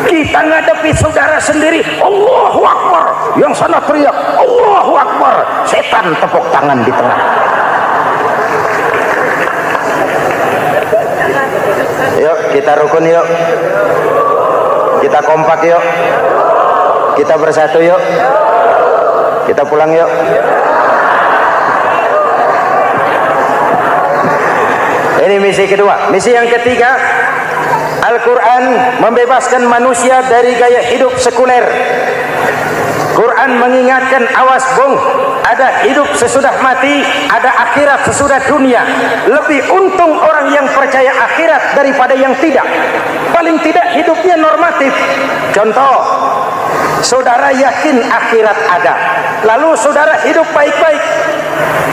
A: Kita ngadepi saudara sendiri, Allahu Akbar, yang sana teriak Allahu Akbar, setan tepuk tangan di tengah. Yuk kita rukun, yuk kita kompak, yuk kita bersatu, yuk kita pulang, yuk. Ini misi kedua. Misi yang ketiga, Al-Quran membebaskan manusia dari gaya hidup sekuler. Quran mengingatkan, awas bung, ada hidup sesudah mati, ada akhirat sesudah dunia. Lebih untung orang yang percaya akhirat daripada yang tidak. Paling tidak hidupnya normatif. Contoh, saudara yakin akhirat ada, lalu saudara hidup baik-baik,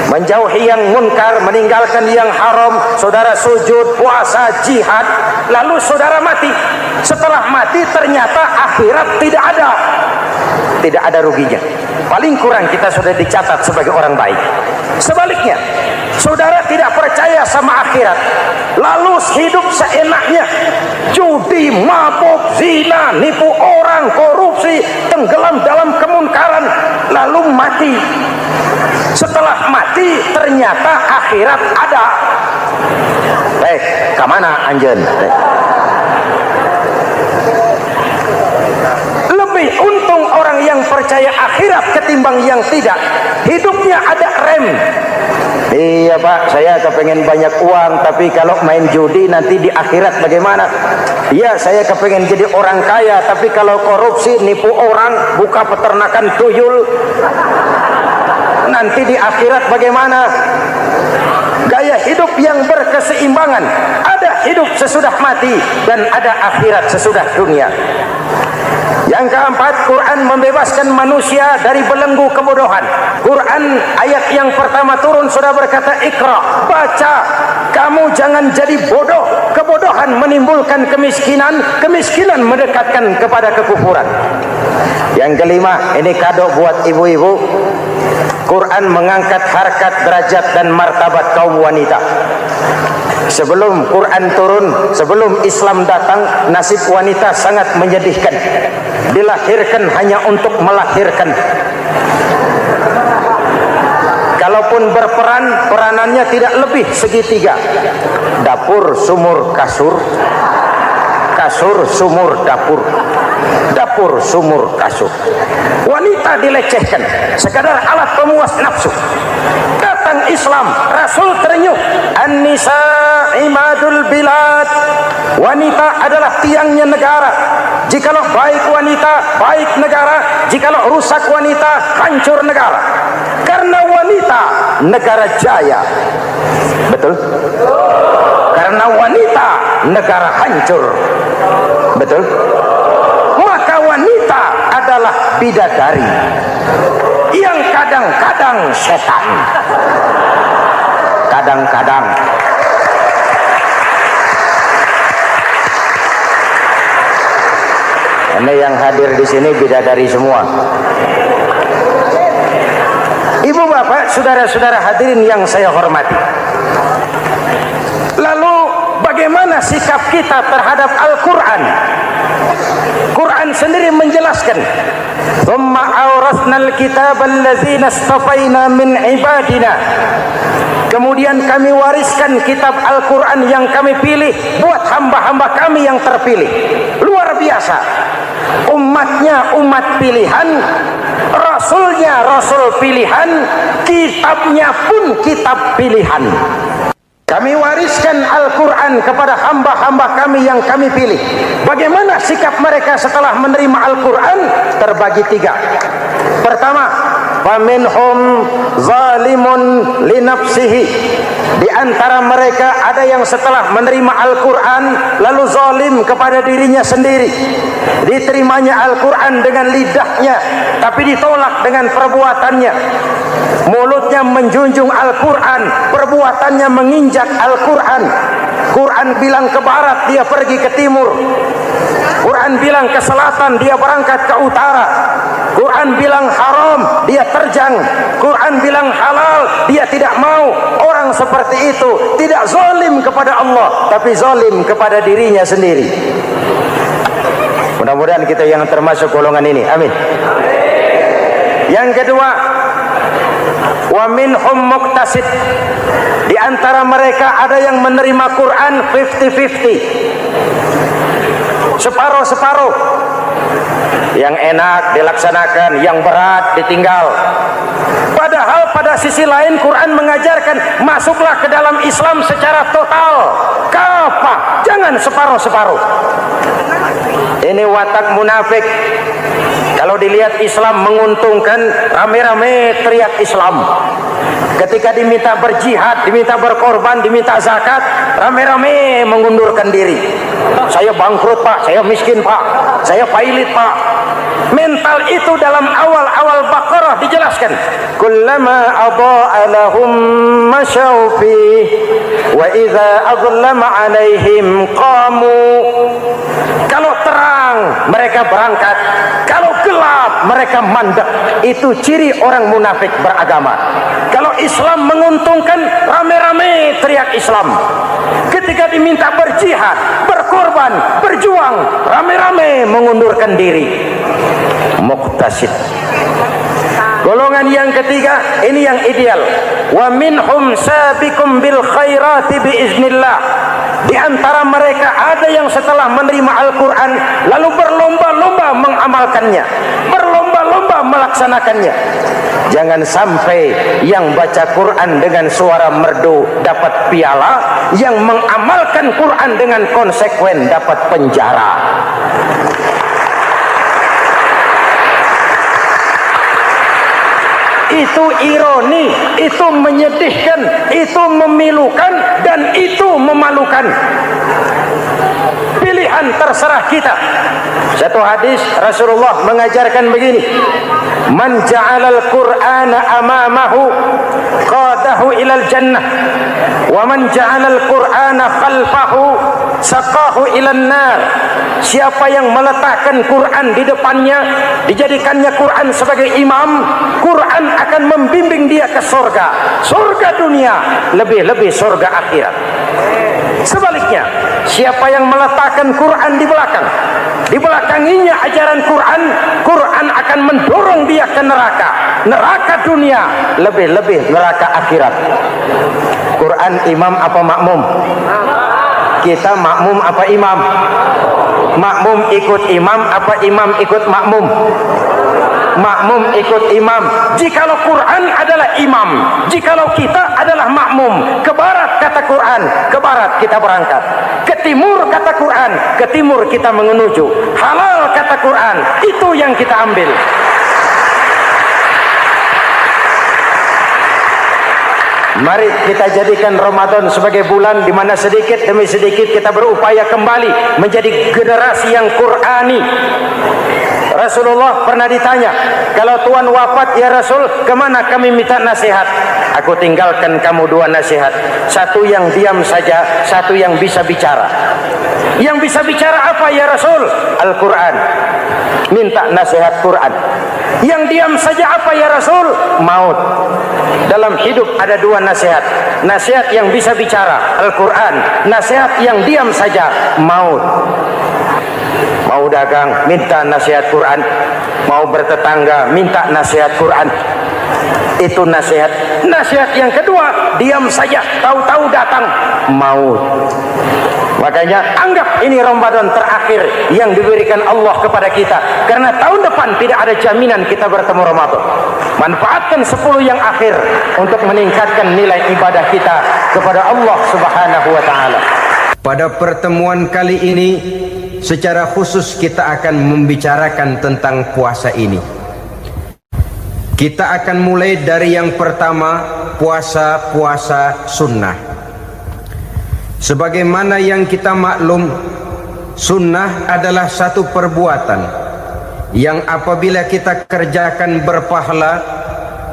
A: menjauhi yang munkar, meninggalkan yang haram, saudara sujud, puasa, jihad, lalu saudara mati. Setelah mati ternyata akhirat tidak ada. Tidak ada ruginya. Paling kurang kita sudah dicatat sebagai orang baik. Sebaliknya, saudara tidak percaya sama akhirat, lalu hidup seenaknya, judi, mabuk, zina, nipu orang, korupsi, tenggelam dalam kemunkaran, lalu mati. Setelah mati ternyata akhirat ada. Kemana anjen? Lebih untung orang yang percaya akhirat ketimbang yang tidak. Hidupnya ada rem. Iya pak, saya kepengen banyak uang, tapi kalau main judi nanti di akhirat bagaimana? Iya, saya kepengen jadi orang kaya, tapi kalau korupsi, nipu orang, buka peternakan tuyul, nanti di akhirat bagaimana? Gaya hidup yang berkeseimbangan. Ada hidup sesudah mati dan ada akhirat sesudah dunia. Yang keempat, Quran membebaskan manusia dari belenggu kebodohan. Quran ayat yang pertama turun sudah berkata, Iqra, baca, kamu jangan jadi bodoh. Kebodohan menimbulkan kemiskinan, kemiskinan mendekatkan kepada kekufuran. Yang kelima, ini kado buat ibu-ibu, Quran mengangkat harkat, derajat dan martabat kaum wanita. Sebelum Quran turun, sebelum Islam datang, nasib wanita sangat menyedihkan. Dilahirkan hanya untuk melahirkan. Kalaupun berperan, peranannya tidak lebih segitiga. Dapur, sumur, kasur. Kasur, sumur, dapur. Dapur, sumur, kasur. Wanita dilecehkan, sekadar alat pemuas nafsu. Datang Islam, Rasul terenyuh, An-nisa imadul bilad. Wanita adalah tiangnya negara. Jikalau baik wanita, baik negara. Jikalau rusak wanita, hancur negara. Karena wanita, negara jaya. Betul? Karena wanita, negara hancur. Betul? Maka wanita adalah bidadari yang kadang-kadang setan. Kadang-kadang. Ini yang hadir di sini bidadari semua. Ibu bapak, saudara-saudara hadirin yang saya hormati. Lalu bagaimana sikap kita terhadap Al-Quran? Quran sendiri menjelaskan, "Tsumma awrasnal kitaba allazina istafaina min ibadina." Kemudian kami wariskan kitab Al-Quran yang kami pilih buat hamba-hamba kami yang terpilih. Luar biasa. Umatnya umat pilihan, Rasulnya Rasul pilihan, kitabnya pun kitab pilihan. Kami wariskan Al-Quran kepada hamba-hamba kami yang kami pilih. Bagaimana sikap mereka setelah menerima Al-Quran? Terbagi tiga. Pertama, faminhum zalimun linafsihi. Di antara mereka ada yang setelah menerima Al-Quran lalu zalim kepada dirinya sendiri. Diterimanya Al-Quran dengan lidahnya, tapi ditolak dengan perbuatannya. Mulutnya menjunjung Al-Quran, perbuatannya menginjak Al-Quran. Quran bilang ke barat, dia pergi ke timur. Quran bilang ke selatan, dia berangkat ke utara. Quran bilang haram, dia terjang. Quran bilang halal, dia tidak mau. Orang seperti itu tidak zalim kepada Allah, tapi zalim kepada dirinya sendiri. Mudah-mudahan kita yang termasuk golongan ini. Amin. Yang kedua, wa minhum muqtasid. Di antara mereka ada yang menerima Quran 50-50. Separuh-separuh. Yang enak dilaksanakan, yang berat ditinggal. Padahal pada sisi lain Quran mengajarkan masuklah ke dalam Islam secara total. Kafah, jangan separuh-separuh. Ini watak munafik. Kalau dilihat Islam menguntungkan, rame-rame teriak Islam. Ketika diminta berjihad, diminta berkorban, diminta zakat, rame-rame mengundurkan diri. Saya bangkrut pak, saya miskin pak, saya pailit pak. Mental itu dalam awal-awal Baqarah dijelaskan. Kullama adha'a lahum masyaw fih wa idza adlama 'alaihim qamu. Kalau terang mereka berangkat, kalau gelap mereka mandek. Itu ciri orang munafik beragama. Kalau Islam menguntungkan, rame-rame teriak Islam. Ketika diminta berjihad, berkorban, berjuang, rame-rame mengundurkan diri. Muqtasid. Golongan yang ketiga, ini yang ideal. Wa minhum sabiqum bil khairati biiznillah. Di antara mereka ada yang setelah menerima Al-Quran lalu berlomba-lomba mengamalkannya, berlomba-lomba melaksanakannya. Jangan sampai yang baca Quran dengan suara merdu dapat piala, yang mengamalkan Quran dengan konsekuen dapat penjara. Itu ironi, itu menyedihkan, itu memilukan, dan itu memalukan. Pilihan terserah kita. Satu hadis Rasulullah mengajarkan begini: Man ja'alal Qur'ana amamahu qadahu ilal jannah, wa man ja'alal Qur'ana khalfahu saqahu ilan nar. Siapa yang meletakkan Quran di depannya, dijadikannya Quran sebagai imam, Quran akan membimbing dia ke surga, surga dunia, lebih-lebih surga akhirat. Sebaliknya, siapa yang meletakkan Quran di belakang, dibelakanginya ajaran Quran, Quran akan mendorong dia ke neraka, neraka dunia, lebih-lebih neraka akhirat. Quran imam apa makmum? Kita makmum apa imam? Makmum ikut imam apa imam ikut makmum? Makmum ikut imam. Jikalau Quran adalah imam, jikalau kita adalah makmum. Ke barat kata Quran, ke barat kita berangkat. Ke timur kata Quran, ke timur kita menuju. Halal kata Quran, itu yang kita ambil. Mari kita jadikan Ramadan sebagai bulan di mana sedikit demi sedikit kita berupaya kembali menjadi generasi yang Qur'ani. Rasulullah pernah ditanya, kalau Tuhan wafat ya Rasul, kemana kami minta nasihat? Aku tinggalkan kamu dua nasihat. Satu yang diam saja, satu yang bisa bicara. Yang bisa bicara apa ya Rasul? Al-Quran. Minta nasihat Quran. Yang diam saja apa ya Rasul? Maut. Dalam hidup ada dua nasihat. Nasihat yang bisa bicara, Al-Quran. Nasihat yang diam saja, maut. Mau dagang, minta nasihat Quran. Mau bertetangga, minta nasihat Quran. Itu nasihat. Nasihat yang kedua, diam saja, tahu-tahu datang maut. Makanya anggap ini Ramadan terakhir yang diberikan Allah kepada kita, karena tahun depan tidak ada jaminan kita bertemu Ramadan. Manfaatkan 10 yang akhir untuk meningkatkan nilai ibadah kita kepada Allah Subhanahu wa taala.
B: Pada pertemuan kali ini secara khusus kita akan membicarakan tentang puasa ini. Kita akan mulai dari yang pertama, puasa sunnah. Sebagaimana yang kita maklum, sunnah adalah satu perbuatan yang apabila kita kerjakan berpahala,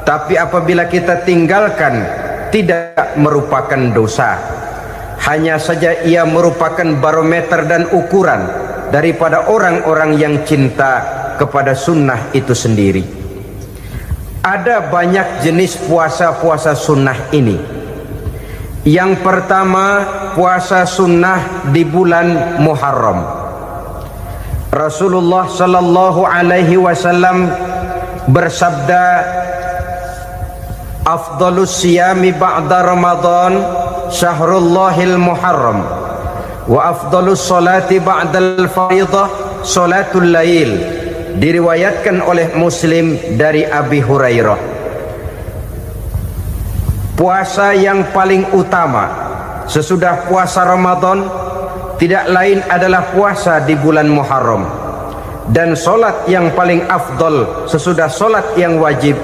B: tapi apabila kita tinggalkan tidak merupakan dosa. Hanya saja ia merupakan barometer dan ukuran daripada orang-orang yang cinta kepada sunnah itu sendiri. Ada banyak jenis puasa-puasa sunnah ini. Yang pertama, puasa sunnah di bulan Muharram. Rasulullah sallallahu alaihi wasallam bersabda, "Afdhalus siyami ba'da Ramadan syahrullahil Muharram, wa afdhalus salati ba'dal fardhah salatul lail." Diriwayatkan oleh Muslim dari Abi Hurairah. Puasa yang paling utama sesudah puasa Ramadan tidak lain adalah puasa di bulan Muharram.
A: Dan solat yang paling afdol sesudah solat yang wajib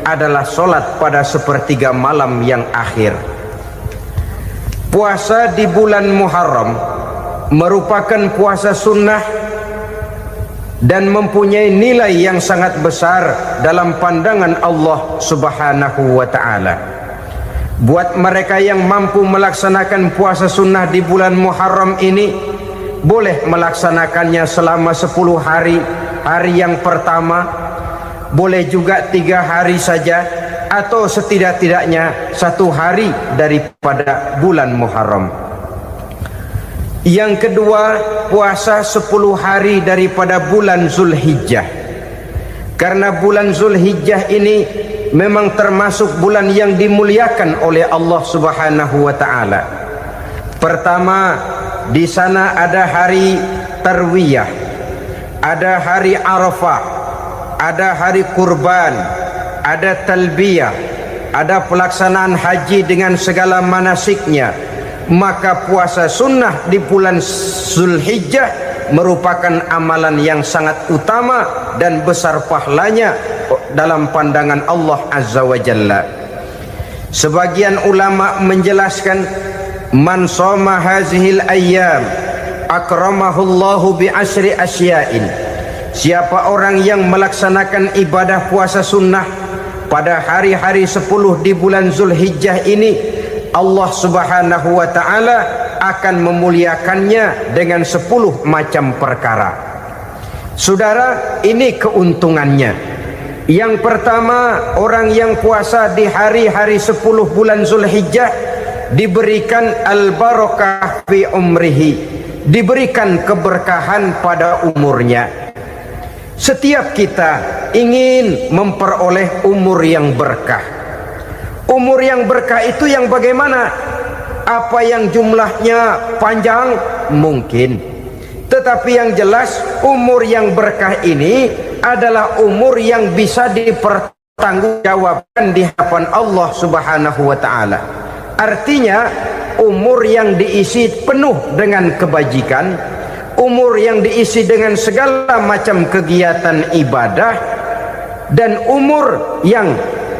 A: adalah solat pada sepertiga malam yang akhir. Puasa di bulan Muharram merupakan puasa sunnah dan mempunyai nilai yang sangat besar dalam pandangan Allah Subhanahu wa ta'ala. Buat mereka yang mampu melaksanakan puasa sunnah di bulan Muharram ini, boleh melaksanakannya selama 10 hari. Hari yang pertama, boleh juga 3 hari saja, atau setidak-tidaknya 1 hari daripada bulan Muharram. Yang kedua, puasa 10 hari daripada bulan Zulhijjah. Karena bulan Zulhijjah ini memang termasuk bulan yang dimuliakan oleh Allah Subhanahu wa ta'ala. Pertama, di sana ada hari Tarwiyah, ada hari Arafah, ada hari kurban, ada talbiyah, ada pelaksanaan haji dengan segala manasiknya. Maka puasa sunnah di bulan Zulhijjah merupakan amalan yang sangat utama dan besar pahalanya dalam pandangan Allah Azza wa Jalla. Sebagian ulama menjelaskan, man shoma hazihil ayyam akramahullahu bi asri asya'in. Siapa orang yang melaksanakan ibadah puasa sunnah pada hari-hari 10 di bulan Zulhijjah ini, Allah Subhanahu wa ta'ala akan memuliakannya dengan 10 macam perkara. Saudara, ini keuntungannya. Yang pertama, orang yang puasa di hari-hari 10 bulan Zulhijjah diberikan al-barakah fi umrihi, diberikan keberkahan pada umurnya. Setiap kita ingin memperoleh umur yang berkah. Umur yang berkah itu yang bagaimana? Apa yang jumlahnya panjang? Mungkin. Tetapi yang jelas umur yang berkah ini adalah umur yang bisa dipertanggungjawabkan di hadapan Allah Subhanahu wa ta'ala. Artinya umur yang diisi penuh dengan kebajikan, umur yang diisi dengan segala macam kegiatan ibadah, dan umur yang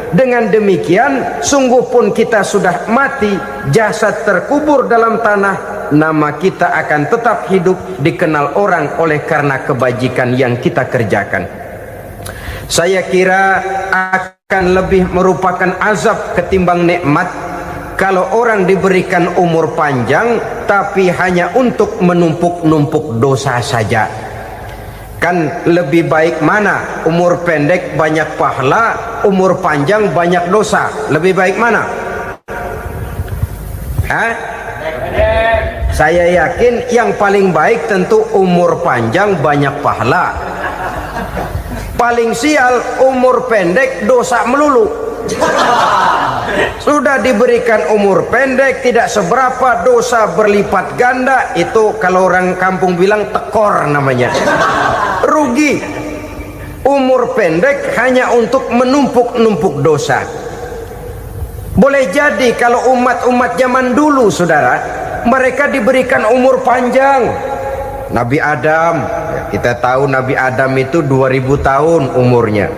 A: dengan demikian sungguh pun kita sudah mati, jasad terkubur dalam tanah, nama kita akan tetap hidup, dikenal orang oleh karena kebajikan yang kita kerjakan. Saya kira akan lebih merupakan azab ketimbang nikmat kalau orang diberikan umur panjang tapi hanya untuk menumpuk-numpuk dosa saja. Kan lebih baik mana? Umur pendek banyak pahala, umur panjang banyak dosa. Lebih baik mana? Hah? Saya yakin yang paling baik tentu umur panjang banyak pahala. Paling sial umur pendek dosa melulu. Sudah diberikan umur pendek tidak seberapa, dosa berlipat ganda. Itu kalau orang kampung bilang tekor namanya. Rugi. Umur pendek hanya untuk menumpuk-numpuk dosa. Boleh jadi kalau umat-umat zaman dulu, saudara, mereka diberikan umur panjang. Nabi Adam, kita tahu Nabi Adam itu 2000 tahun umurnya.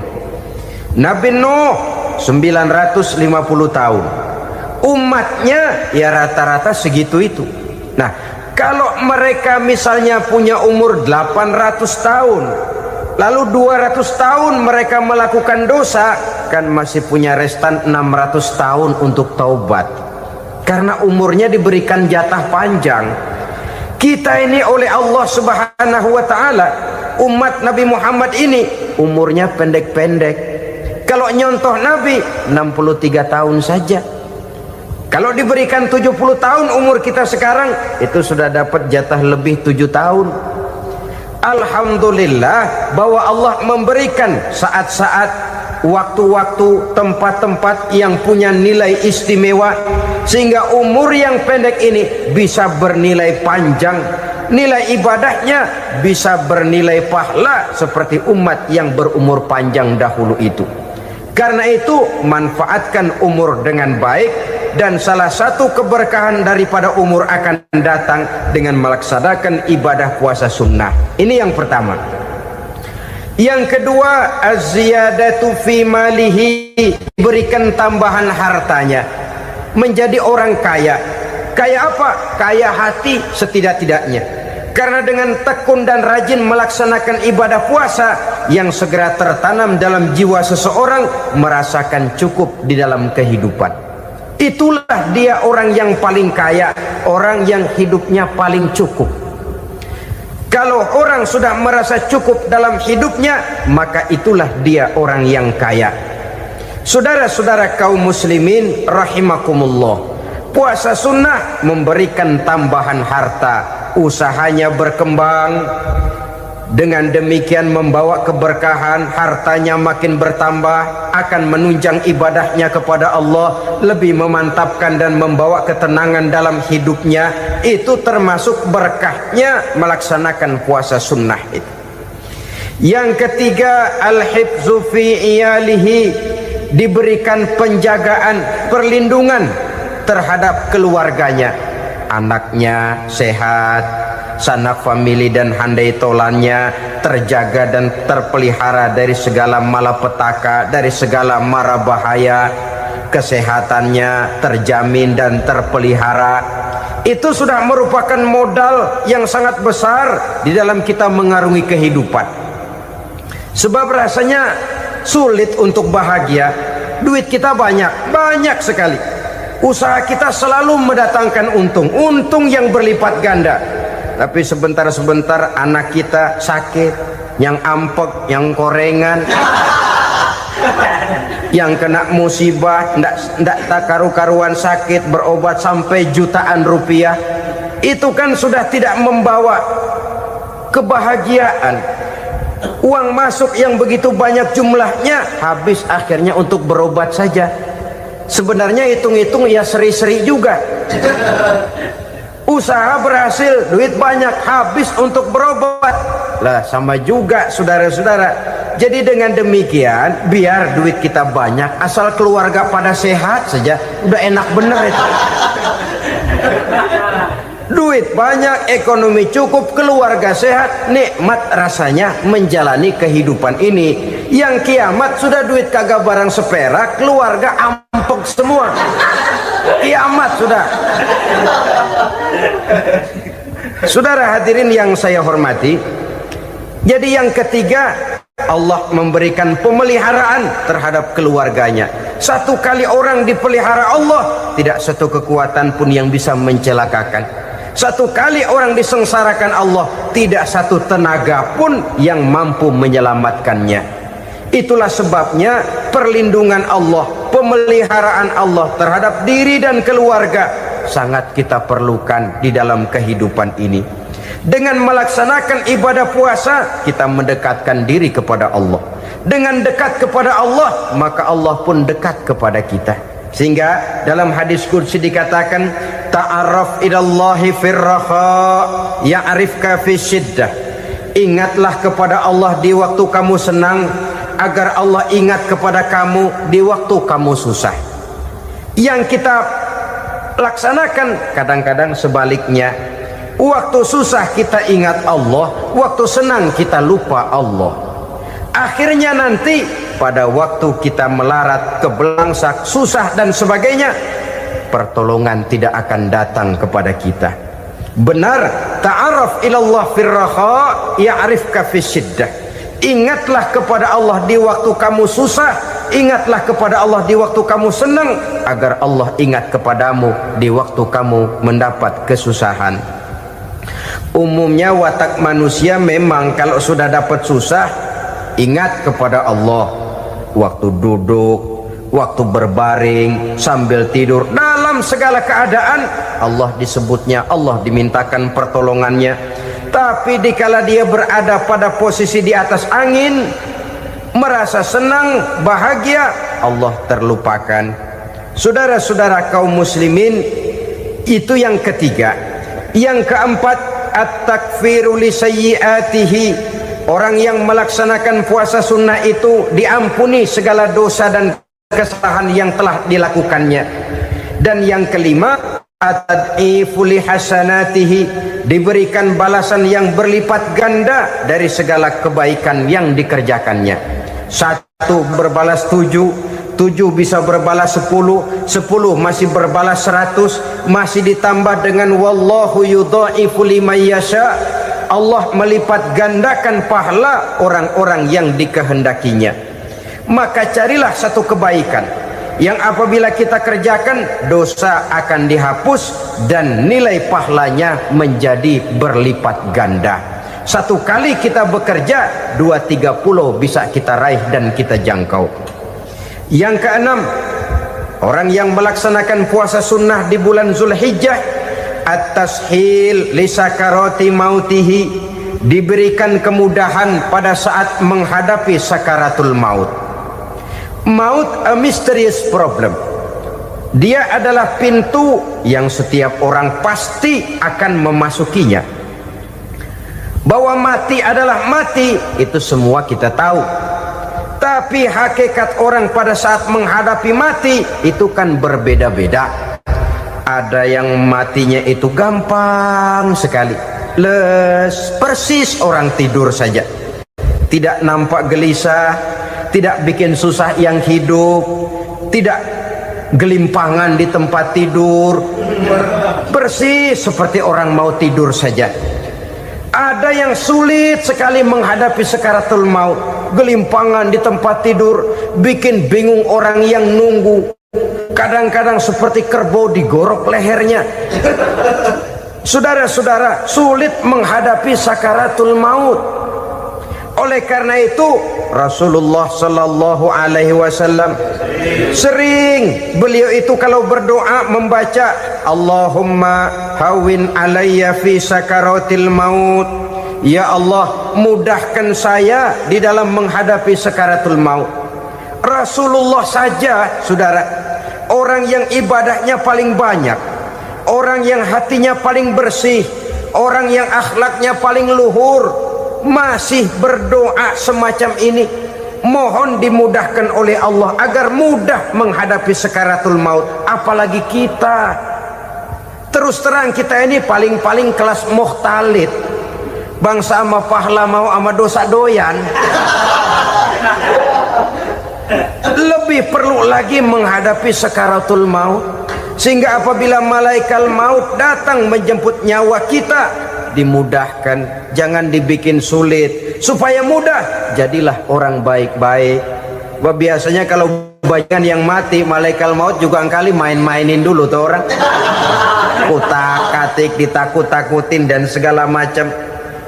A: Nabi Nuh 950 tahun. Umatnya ya rata-rata segitu itu. Nah, kalau mereka misalnya punya umur 800 tahun, lalu 200 tahun mereka melakukan dosa, kan masih punya restan 600 tahun untuk taubat. Karena umurnya diberikan jatah panjang. Kita ini oleh Allah Subhanahu wa ta'ala, umat Nabi Muhammad ini umurnya pendek-pendek. Kalau nyontoh Nabi 63 tahun saja. Kalau diberikan 70 tahun umur kita sekarang, itu sudah dapat jatah lebih 7 tahun. Alhamdulillah bahwa Allah memberikan saat-saat, waktu-waktu, tempat-tempat yang punya nilai istimewa, sehingga umur yang pendek ini bisa bernilai panjang, nilai ibadahnya bisa bernilai pahala seperti umat yang berumur panjang dahulu itu. Karena itu manfaatkan umur dengan baik, dan salah satu keberkahan daripada umur akan datang dengan melaksanakan ibadah puasa sunnah. Ini yang pertama. Yang kedua, az-ziyadatu fi malihi, berikan tambahan hartanya, menjadi orang kaya. Kaya apa? Kaya hati setidak-tidaknya. Karena dengan tekun dan rajin melaksanakan ibadah puasa yang segera tertanam dalam jiwa seseorang, merasakan cukup di dalam kehidupan. Itulah dia orang yang paling kaya, orang yang hidupnya paling cukup. Kalau orang sudah merasa cukup dalam hidupnya, maka itulah dia orang yang kaya. Saudara-saudara kaum muslimin rahimakumullah, puasa sunnah memberikan tambahan harta, usahanya berkembang, dengan demikian membawa keberkahan, hartanya makin bertambah, akan menunjang ibadahnya kepada Allah, lebih memantapkan dan membawa ketenangan dalam hidupnya. Itu termasuk berkahnya melaksanakan puasa sunnah itu. Yang ketiga, al-hifzu fi iyalihi, diberikan penjagaan, perlindungan terhadap keluarganya, anaknya sehat, sanak famili dan handai tolannya terjaga dan terpelihara dari segala malapetaka, dari segala mara bahaya, kesehatannya terjamin dan terpelihara. Itu sudah merupakan modal yang sangat besar di dalam kita mengarungi kehidupan. Sebab rasanya sulit untuk bahagia, duit kita banyak sekali, usaha kita selalu mendatangkan untung yang berlipat ganda. Tapi sebentar-sebentar anak kita sakit, yang ampek, yang korengan, yang kena musibah, ndak karu-karuan sakit, berobat sampai jutaan rupiah. Itu kan sudah tidak membawa kebahagiaan. Uang masuk yang begitu banyak jumlahnya, habis akhirnya untuk berobat saja. Sebenarnya hitung-hitung ya seri-seri juga. Usaha berhasil, duit banyak, habis untuk berobat. Lah sama juga saudara-saudara. Jadi dengan demikian, biar duit kita banyak, asal keluarga pada sehat saja, udah enak bener itu. Duit banyak, ekonomi cukup, keluarga sehat, nikmat rasanya menjalani kehidupan ini. Yang kiamat sudah duit kagak barang seperak, keluarga ampek semua. Kiamat sudah. Saudara hadirin yang saya hormati, jadi yang ketiga, Allah memberikan pemeliharaan terhadap keluarganya. Satu kali orang dipelihara Allah, tidak satu kekuatan pun yang bisa mencelakakan. Satu kali orang disengsarakan Allah, tidak satu tenaga pun yang mampu menyelamatkannya. Itulah sebabnya perlindungan Allah, pemeliharaan Allah terhadap diri dan keluarga sangat kita perlukan di dalam kehidupan ini. Dengan melaksanakan ibadah puasa, kita mendekatkan diri kepada Allah. Dengan dekat kepada Allah, maka Allah pun dekat kepada kita. Sehingga dalam hadis qudsi dikatakan, ta'arraf ilallahi firraha ya'rifka fi syiddah. Ingatlah kepada Allah di waktu kamu senang, agar Allah ingat kepada kamu di waktu kamu susah. Yang kita laksanakan kadang-kadang sebaliknya. Waktu susah kita ingat Allah, waktu senang kita lupa Allah. Akhirnya nanti pada waktu kita melarat, kebelangsak, susah dan sebagainya, pertolongan tidak akan datang kepada kita. Benar, ta'arraf ilallah firraha ya'rifka fi syiddah. Ingatlah kepada Allah di waktu kamu susah, ingatlah kepada Allah di waktu kamu senang, agar Allah ingat kepadamu di waktu kamu mendapat kesusahan. Umumnya watak manusia memang kalau sudah dapat susah, ingat kepada Allah. Waktu duduk, waktu berbaring, sambil tidur, dalam segala keadaan Allah disebutnya, Allah dimintakan pertolongannya. Tapi dikala dia berada pada posisi di atas angin, merasa senang, bahagia, Allah terlupakan. Saudara-saudara kaum muslimin, itu yang ketiga. Yang keempat, at-takfiru li sayyiatihi. Orang yang melaksanakan puasa sunnah itu diampuni segala dosa dan kesalahan yang telah dilakukannya. Dan yang kelima, atad'ifu li hasanatihi, diberikan balasan yang berlipat ganda dari segala kebaikan yang dikerjakannya. 1 berbalas 7, 7 bisa berbalas 10, 10 masih berbalas 100, masih ditambah dengan wallahu yudha'ifu liman yasha. Allah melipat gandakan pahala orang-orang yang dikehendakinya. Maka carilah satu kebaikan yang apabila kita kerjakan, dosa akan dihapus dan nilai pahalanya menjadi berlipat ganda. 1 kali kita bekerja, 230 bisa kita raih dan kita jangkau. Yang keenam, orang yang melaksanakan puasa sunnah di bulan Zulhijjah, at-tashil li sakarati mautihi, diberikan kemudahan pada saat menghadapi sakaratul maut. Maut a mysterious problem. Dia adalah pintu yang setiap orang pasti akan memasukinya. Bahwa mati adalah mati, itu semua kita tahu. Tapi hakikat orang pada saat menghadapi mati itu kan berbeda-beda. Ada yang matinya itu gampang sekali, persis orang tidur saja, tidak nampak gelisah, tidak bikin susah yang hidup, tidak gelimpangan di tempat tidur, persis seperti orang mau tidur saja. Ada yang sulit sekali menghadapi sakaratul maut, gelimpangan di tempat tidur, bikin bingung orang yang nunggu. Kadang-kadang seperti kerbau digorok lehernya. Saudara-saudara, sulit menghadapi sakaratul maut. Oleh karena itu Rasulullah sallallahu alaihi wasallam sering beliau itu kalau berdoa membaca Allahumma hawin alayya fi sakaratil maut. Ya Allah, mudahkan saya di dalam menghadapi sakaratul maut. Rasulullah saja, saudara, orang yang ibadahnya paling banyak, orang yang hatinya paling bersih, orang yang akhlaknya paling luhur, masih berdoa semacam ini. Mohon dimudahkan oleh Allah agar mudah menghadapi sakaratul maut. Apalagi kita, terus terang kita ini paling-paling kelas muhtalid, bangsa sama pahala mau sama dosa doyan. Lebih perlu lagi menghadapi sakaratul maut, sehingga apabila malaikat maut datang menjemput nyawa kita, dimudahkan, jangan dibikin sulit, supaya mudah. Jadilah orang baik-baik. Biasanya kalau banyak yang mati, malaikat maut juga kali main-mainin dulu tuh orang, kutak-katik, ditakut-takutin dan segala macam.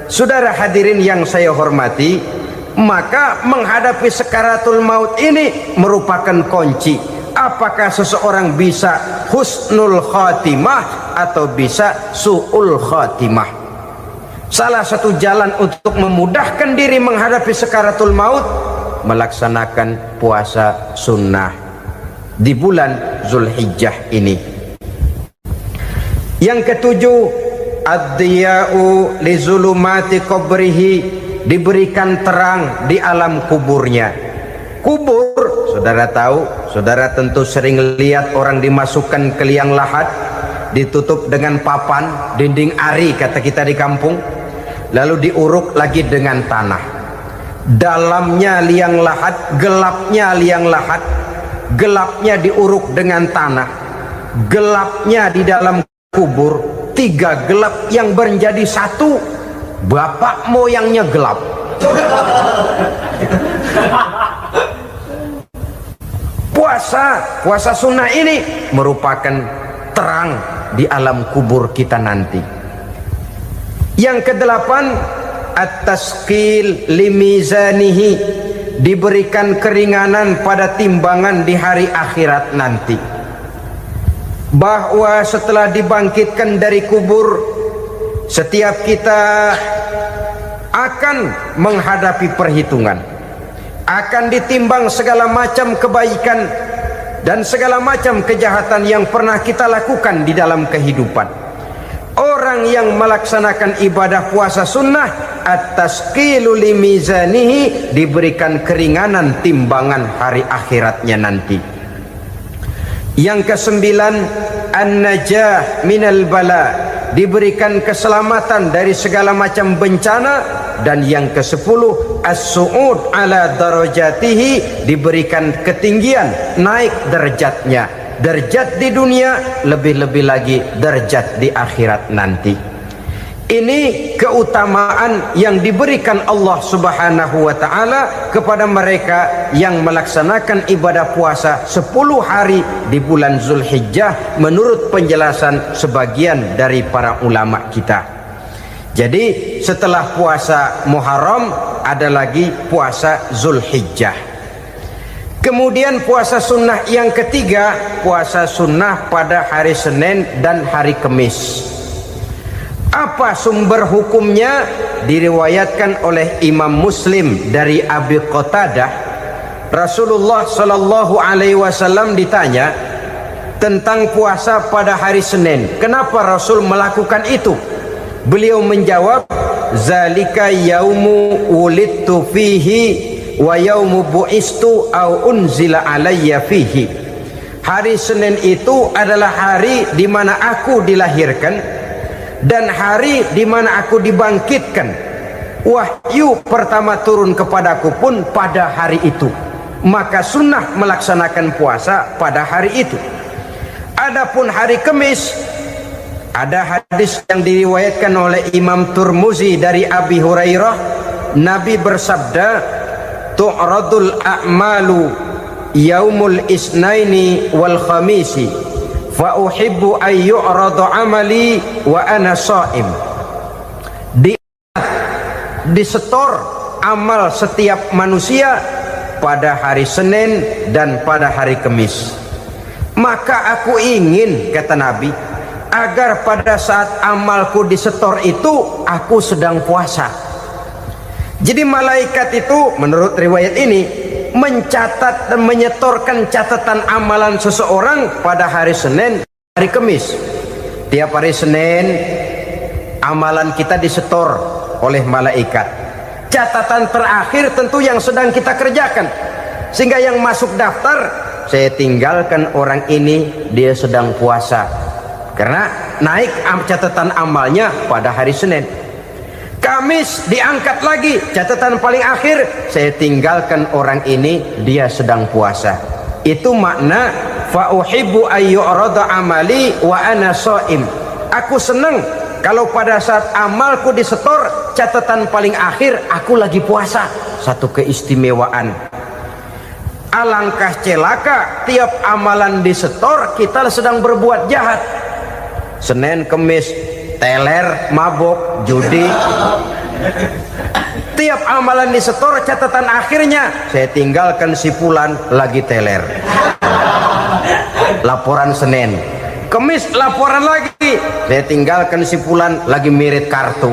A: Saudara hadirin yang saya hormati, maka menghadapi sakaratul maut ini merupakan kunci. Apakah seseorang bisa husnul khatimah atau bisa su'ul khatimah? Salah satu jalan untuk memudahkan diri menghadapi sakaratul maut, melaksanakan puasa sunnah di bulan Zulhijjah ini. Yang ketujuh, ad-diya'u li zulumati qabrihi, diberikan terang di alam kuburnya. Kubur, saudara tahu, saudara tentu sering lihat orang dimasukkan ke liang lahat, ditutup dengan papan, dinding ari kata kita di kampung, lalu diuruk lagi dengan tanah. Dalamnya liang lahat, gelapnya liang lahat, gelapnya diuruk dengan tanah, gelapnya di dalam kubur, 3 gelap yang menjadi satu. Bapak moyangnya gelap. Puasa sunnah ini merupakan terang di alam kubur kita nanti. Yang kedelapan, at-tasqil limizanihi, diberikan keringanan pada timbangan di hari akhirat nanti. Bahwa setelah dibangkitkan dari kubur, setiap kita akan menghadapi perhitungan, akan ditimbang segala macam kebaikan dan segala macam kejahatan yang pernah kita lakukan di dalam kehidupan. Orang yang melaksanakan ibadah puasa sunnah, at-tasqilu limizanihi, diberikan keringanan timbangan hari akhiratnya nanti. Yang kesembilan, an-najah minal bala, diberikan keselamatan dari segala macam bencana. Dan yang ke-10, as-su'ud ala darajatihi, diberikan ketinggian, naik derajatnya, derajat di dunia, lebih-lebih lagi derajat di akhirat nanti. Ini keutamaan yang diberikan Allah Subhanahu wa ta'ala kepada mereka yang melaksanakan ibadah puasa 10 hari di bulan Zulhijjah menurut penjelasan sebagian dari para ulama kita. Jadi setelah puasa Muharram ada lagi puasa Zulhijjah. Kemudian puasa sunnah yang ketiga, puasa sunnah pada hari Senin dan hari Kamis. Apa sumber hukumnya? Diriwayatkan oleh Imam Muslim dari Abi Qatadah, Rasulullah sallallahu alaihi wasallam ditanya tentang puasa pada hari Senin. Kenapa Rasul melakukan itu? Beliau menjawab, zalika yaumu wulidtu fihi wa yaumu bu'istu au unzila alayya fihi. Hari Senin itu adalah hari di mana aku dilahirkan dan hari di mana aku dibangkitkan. Wahyu pertama turun kepadaku pun pada hari itu. Maka sunnah melaksanakan puasa pada hari itu. Adapun hari Kamis, ada hadis yang diriwayatkan oleh Imam Turmuzi dari Abi Hurairah, Nabi bersabda, tu'radul a'malu yaumul isnaini wal khamisi fa uhibbu ay yu'radu amali wa ana sha'im. Disetor amal setiap manusia pada hari Senin dan pada hari Kamis. Maka aku ingin, kata Nabi, agar pada saat amalku disetor itu aku sedang puasa. Jadi malaikat itu menurut riwayat ini mencatat dan menyetorkan catatan amalan seseorang pada hari Senin, hari Kamis. Tiap hari Senin amalan kita disetor oleh malaikat. Catatan terakhir tentu yang sedang kita kerjakan, sehingga yang masuk daftar, saya tinggalkan orang ini, dia sedang puasa, karena naik catatan amalnya pada hari Senin. Kamis diangkat lagi, catatan paling akhir, saya tinggalkan orang ini, dia sedang puasa. Itu makna fa uhibbu ayyurada amali wa ana shaim. Aku senang kalau pada saat amalku disetor, catatan paling akhir aku lagi puasa. Satu keistimewaan. Alangkah celaka tiap amalan disetor kita sedang berbuat jahat. Senin, Kamis, teler, mabok, judi. Tiap amalan disetor, catatan akhirnya saya tinggalkan si fulan lagi teler. Laporan Senin. Kamis laporan lagi, saya tinggalkan si fulan lagi mirit kartu.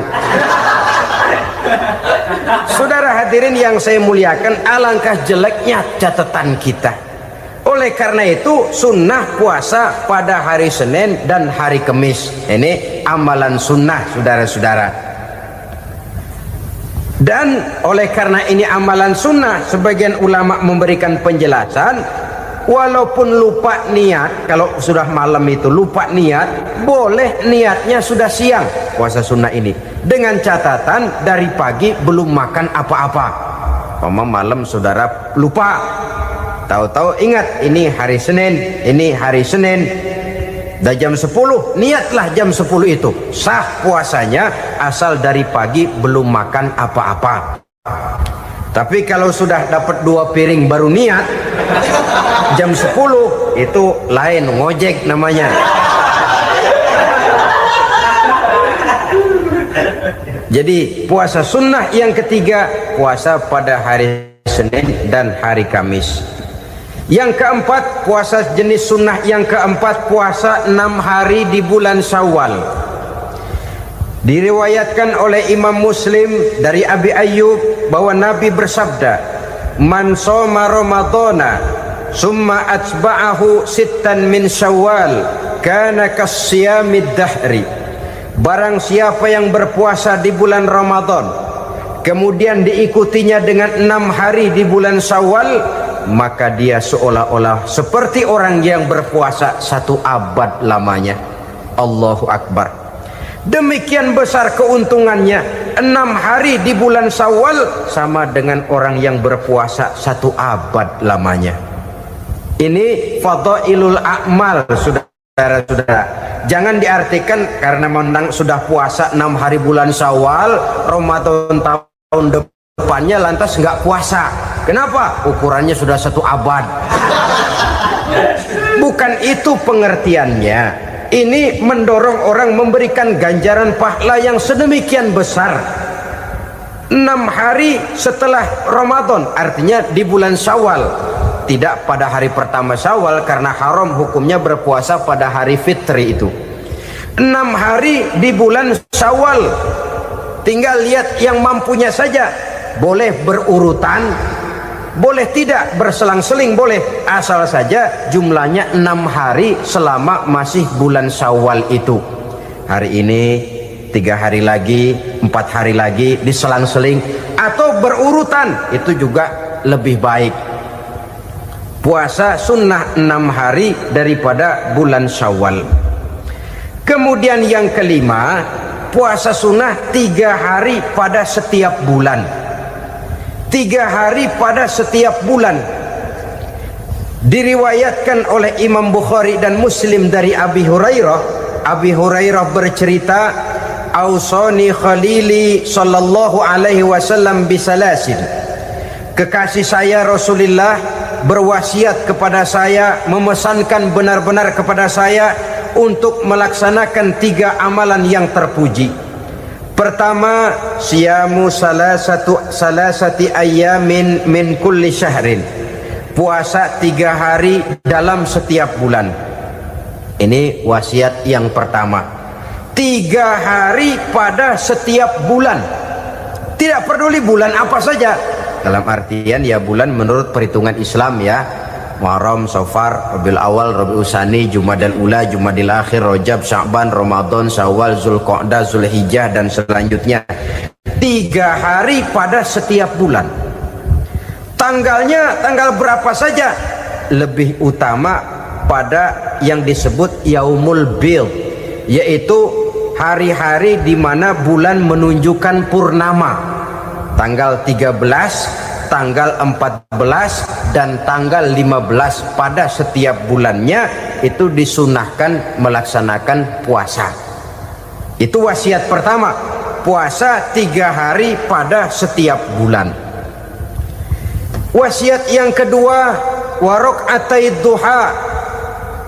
A: Saudara hadirin yang saya muliakan, alangkah jeleknya catatan kita. Oleh karena itu sunnah puasa pada hari Senin dan hari Kamis. Ini amalan sunnah, saudara-saudara. Dan oleh karena ini amalan sunnah, sebagian ulama memberikan penjelasan, walaupun lupa niat, kalau sudah malam itu lupa niat, boleh niatnya sudah siang puasa sunnah ini, dengan catatan dari pagi belum makan apa-apa. Malam saudara lupa, tahu-tahu ingat ini hari Senin, ini hari Senin, dah jam 10, niatlah jam 10 itu sah puasanya, asal dari pagi belum makan apa-apa. Tapi kalau sudah dapat 2 piring baru niat jam 10, itu lain, ngojek namanya. Jadi puasa sunnah yang ketiga, puasa pada hari Senin dan hari Kamis. Yang keempat, puasa jenis sunnah yang keempat, puasa 6 hari di bulan Syawal. Diriwayatkan oleh Imam Muslim dari Abi Ayyub bahwa Nabi bersabda, man shoma ramadhana summa atba'ahu sittan min Syawal kana kasyamid dahri. Barang siapa yang berpuasa di bulan Ramadan kemudian diikutinya dengan 6 hari di bulan Syawal, maka dia seolah-olah seperti orang yang berpuasa 1 abad lamanya. Allahu Akbar. Demikian besar keuntungannya. 6 hari di bulan Syawal sama dengan orang yang berpuasa 1 abad lamanya. Ini fadailul a'mal, saudara-saudara. Jangan diartikan karena menang sudah puasa 6 hari bulan Syawal, Ramadan tahun depannya lantas nggak puasa. Kenapa? Ukurannya sudah 1 abad. Bukan itu pengertiannya. Ini mendorong orang memberikan ganjaran pahala yang sedemikian besar. 6 hari setelah Ramadan, artinya di bulan Syawal. Tidak pada hari pertama Syawal karena haram hukumnya berpuasa pada hari fitri itu. 6 hari di bulan Syawal. Tinggal lihat yang mampunya saja. Boleh berurutan, boleh tidak berselang-seling, boleh, asal saja jumlahnya 6 hari selama masih bulan Syawal itu. Hari ini 3 hari lagi, 4 hari lagi, diselang-seling atau berurutan, itu juga lebih baik. Puasa sunnah 6 hari daripada bulan Syawal. Kemudian yang kelima, puasa sunnah 3 hari pada setiap bulan. 3 hari pada setiap bulan. Diriwayatkan oleh Imam Bukhari dan Muslim dari Abi Hurairah. Abi Hurairah bercerita, "Ausani Khalili sallallahu alaihi wasallam bisalasin." Kekasih saya Rasulullah berwasiat kepada saya, memesankan benar-benar kepada saya untuk melaksanakan 3 amalan yang terpuji. Pertama, siyamu salasati ayyamin min kulli syahrin. Puasa 3 hari dalam setiap bulan. Ini wasiat yang pertama. 3 hari pada setiap bulan. Tidak peduli bulan apa saja. Dalam artian ya bulan menurut perhitungan Islam ya. Muharram, Safar, Rabiul Awal, Rabiul Tsani, Jumadal Ula, Jumadil Akhir, Rajab, Sya'ban, Ramadan, Syawal, Zulqa'dah, Zulhijjah dan selanjutnya. 3 hari pada setiap bulan. Tanggalnya tanggal berapa saja. Lebih utama pada yang disebut Yaumul Bid, yaitu hari-hari di mana bulan menunjukkan purnama. Tanggal 13, tanggal 14 dan tanggal 15 pada setiap bulannya itu disunahkan melaksanakan puasa. Itu wasiat pertama, puasa 3 hari pada setiap bulan. Wasiat yang kedua, waraqatai duha,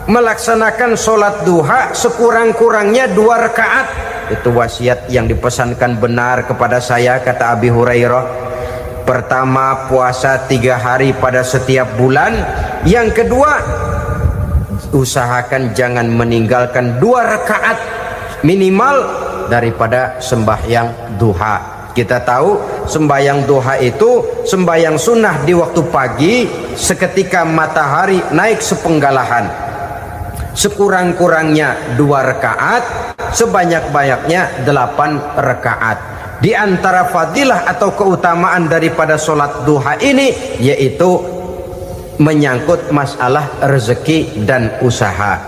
A: melaksanakan sholat duha sekurang-kurangnya 2 rakaat. Itu wasiat yang dipesankan benar kepada saya, kata Abi Hurairah. Pertama, puasa 3 hari pada setiap bulan. Yang kedua, usahakan jangan meninggalkan 2 rakaat minimal daripada sembahyang duha. Kita tahu sembahyang duha itu sembahyang sunnah di waktu pagi seketika matahari naik sepenggalahan. Sekurang-kurangnya 2 rakaat, sebanyak-banyaknya 8 rakaat. Di antara fadilah atau keutamaan daripada sholat duha ini yaitu menyangkut masalah rezeki dan usaha.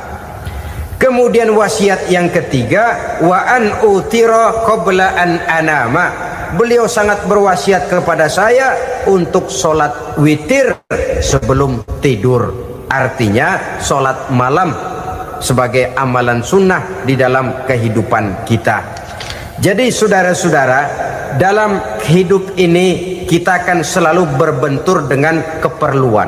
A: Kemudian wasiat yang ketiga, wa an utira qabla an anama. Beliau sangat berwasiat kepada saya untuk sholat witir sebelum tidur. Artinya sholat malam sebagai amalan sunnah di dalam kehidupan kita. Jadi saudara-saudara, dalam hidup ini kita akan selalu berbentur dengan keperluan.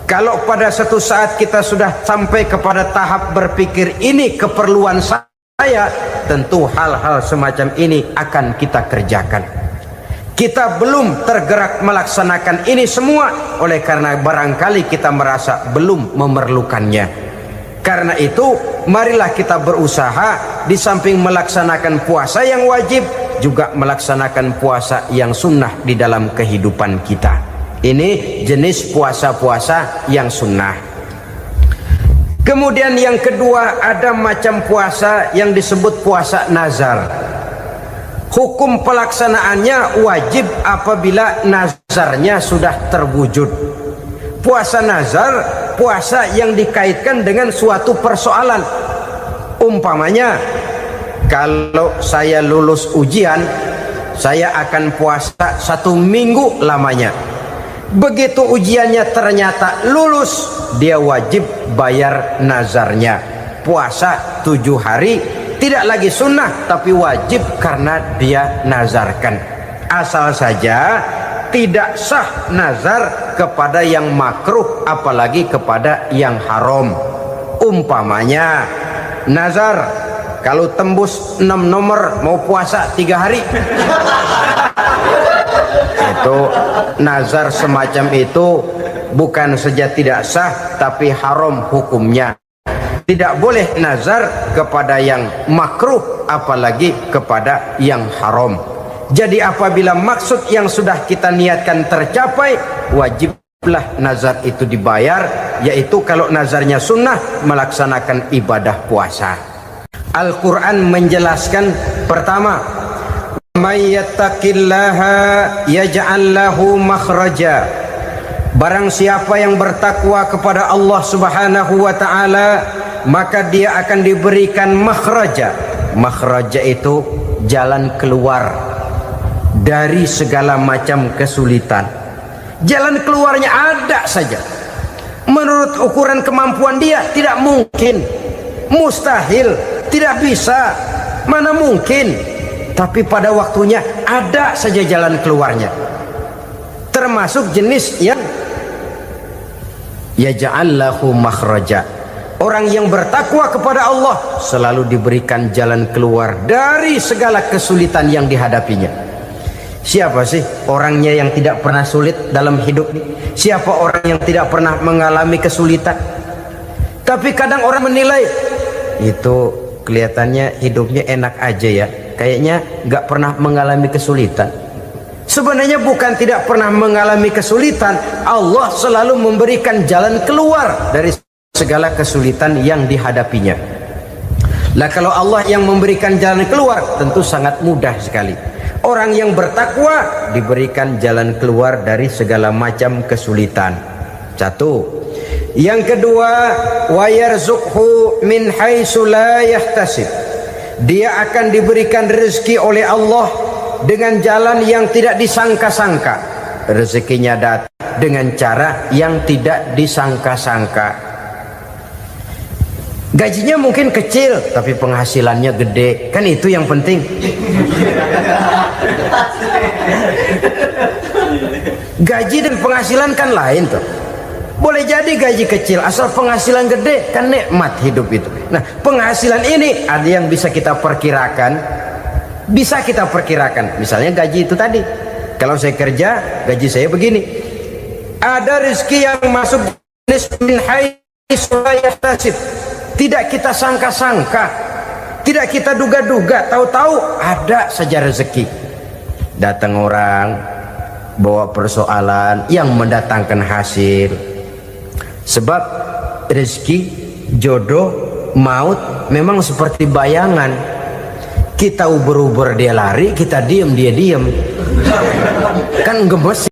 A: Kalau pada satu saat kita sudah sampai kepada tahap berpikir ini keperluan saya, tentu hal-hal semacam ini akan kita kerjakan. Kita belum tergerak melaksanakan ini semua oleh karena barangkali kita merasa belum memerlukannya. Karena itu marilah kita berusaha di samping melaksanakan puasa yang wajib juga melaksanakan puasa yang sunnah di dalam kehidupan kita. Ini jenis puasa-puasa yang sunnah. Kemudian yang kedua, ada macam puasa yang disebut puasa nazar. Hukum pelaksanaannya wajib apabila nazarnya sudah terwujud. Puasa nazar, puasa yang dikaitkan dengan suatu persoalan. Umpamanya, kalau saya lulus ujian, saya akan puasa 1 minggu lamanya. Begitu ujiannya ternyata lulus, dia wajib bayar nazarnya. Puasa 7 hari, tidak lagi sunnah tapi wajib karena dia nazarkan. Asal saja tidak sah nazar kepada yang makruh, apalagi kepada yang haram. Umpamanya nazar, kalau tembus 6 nomor mau puasa 3 hari. Itu nazar semacam itu bukan saja tidak sah tapi haram hukumnya. Tidak boleh nazar kepada yang makruh apalagi kepada yang haram. Jadi apabila maksud yang sudah kita niatkan tercapai, wajiblah nazar itu dibayar, yaitu kalau nazarnya sunnah melaksanakan ibadah puasa. Al-Quran menjelaskan, pertama, may yattaqillaha yaj'al lahu makhraja. Barang siapa yang bertakwa kepada Allah Subhanahu wa taala, maka dia akan diberikan makhraja. Makhraja itu jalan keluar dari segala macam kesulitan. Jalan keluarnya ada saja. Menurut ukuran kemampuan dia tidak mungkin, mustahil, tidak bisa, mana mungkin. Tapi pada waktunya ada saja jalan keluarnya. Termasuk jenis yang yaj'al lahu makhraja. Orang yang bertakwa kepada Allah selalu diberikan jalan keluar dari segala kesulitan yang dihadapinya. Siapa sih orangnya yang tidak pernah sulit dalam hidup ini? Siapa orang yang tidak pernah mengalami kesulitan? Tapi kadang orang menilai, itu kelihatannya hidupnya enak aja ya, kayaknya nggak pernah mengalami kesulitan. Sebenarnya bukan tidak pernah mengalami kesulitan, Allah selalu memberikan jalan keluar dari segala kesulitan yang dihadapinya. Lah kalau Allah yang memberikan jalan keluar, tentu sangat mudah sekali. Orang yang bertakwa diberikan jalan keluar dari segala macam kesulitan. Satu. Yang kedua, wa yarzuqhu min haitsu la yahtasib. Dia akan diberikan rezeki oleh Allah dengan jalan yang tidak disangka-sangka. Rezekinya datang dengan cara yang tidak disangka-sangka. Gajinya mungkin kecil tapi penghasilannya gede, kan itu yang penting. Gaji dan penghasilan kan lain tuh. Boleh jadi gaji kecil asal penghasilan gede, kan nikmat hidup itu. Nah, penghasilan ini ada yang bisa kita perkirakan. Bisa kita perkirakan. Misalnya gaji itu tadi. Kalau saya kerja, gaji saya begini. Ada rezeki yang masuk min haitsu la yahtasib. Tidak kita sangka-sangka, tidak kita duga-duga, tahu-tahu ada saja rezeki. Datang orang bawa persoalan yang mendatangkan hasil. Sebab rezeki, jodoh, maut memang seperti bayangan. Kita uber-uber dia lari, kita diem dia diem. Kan gemes.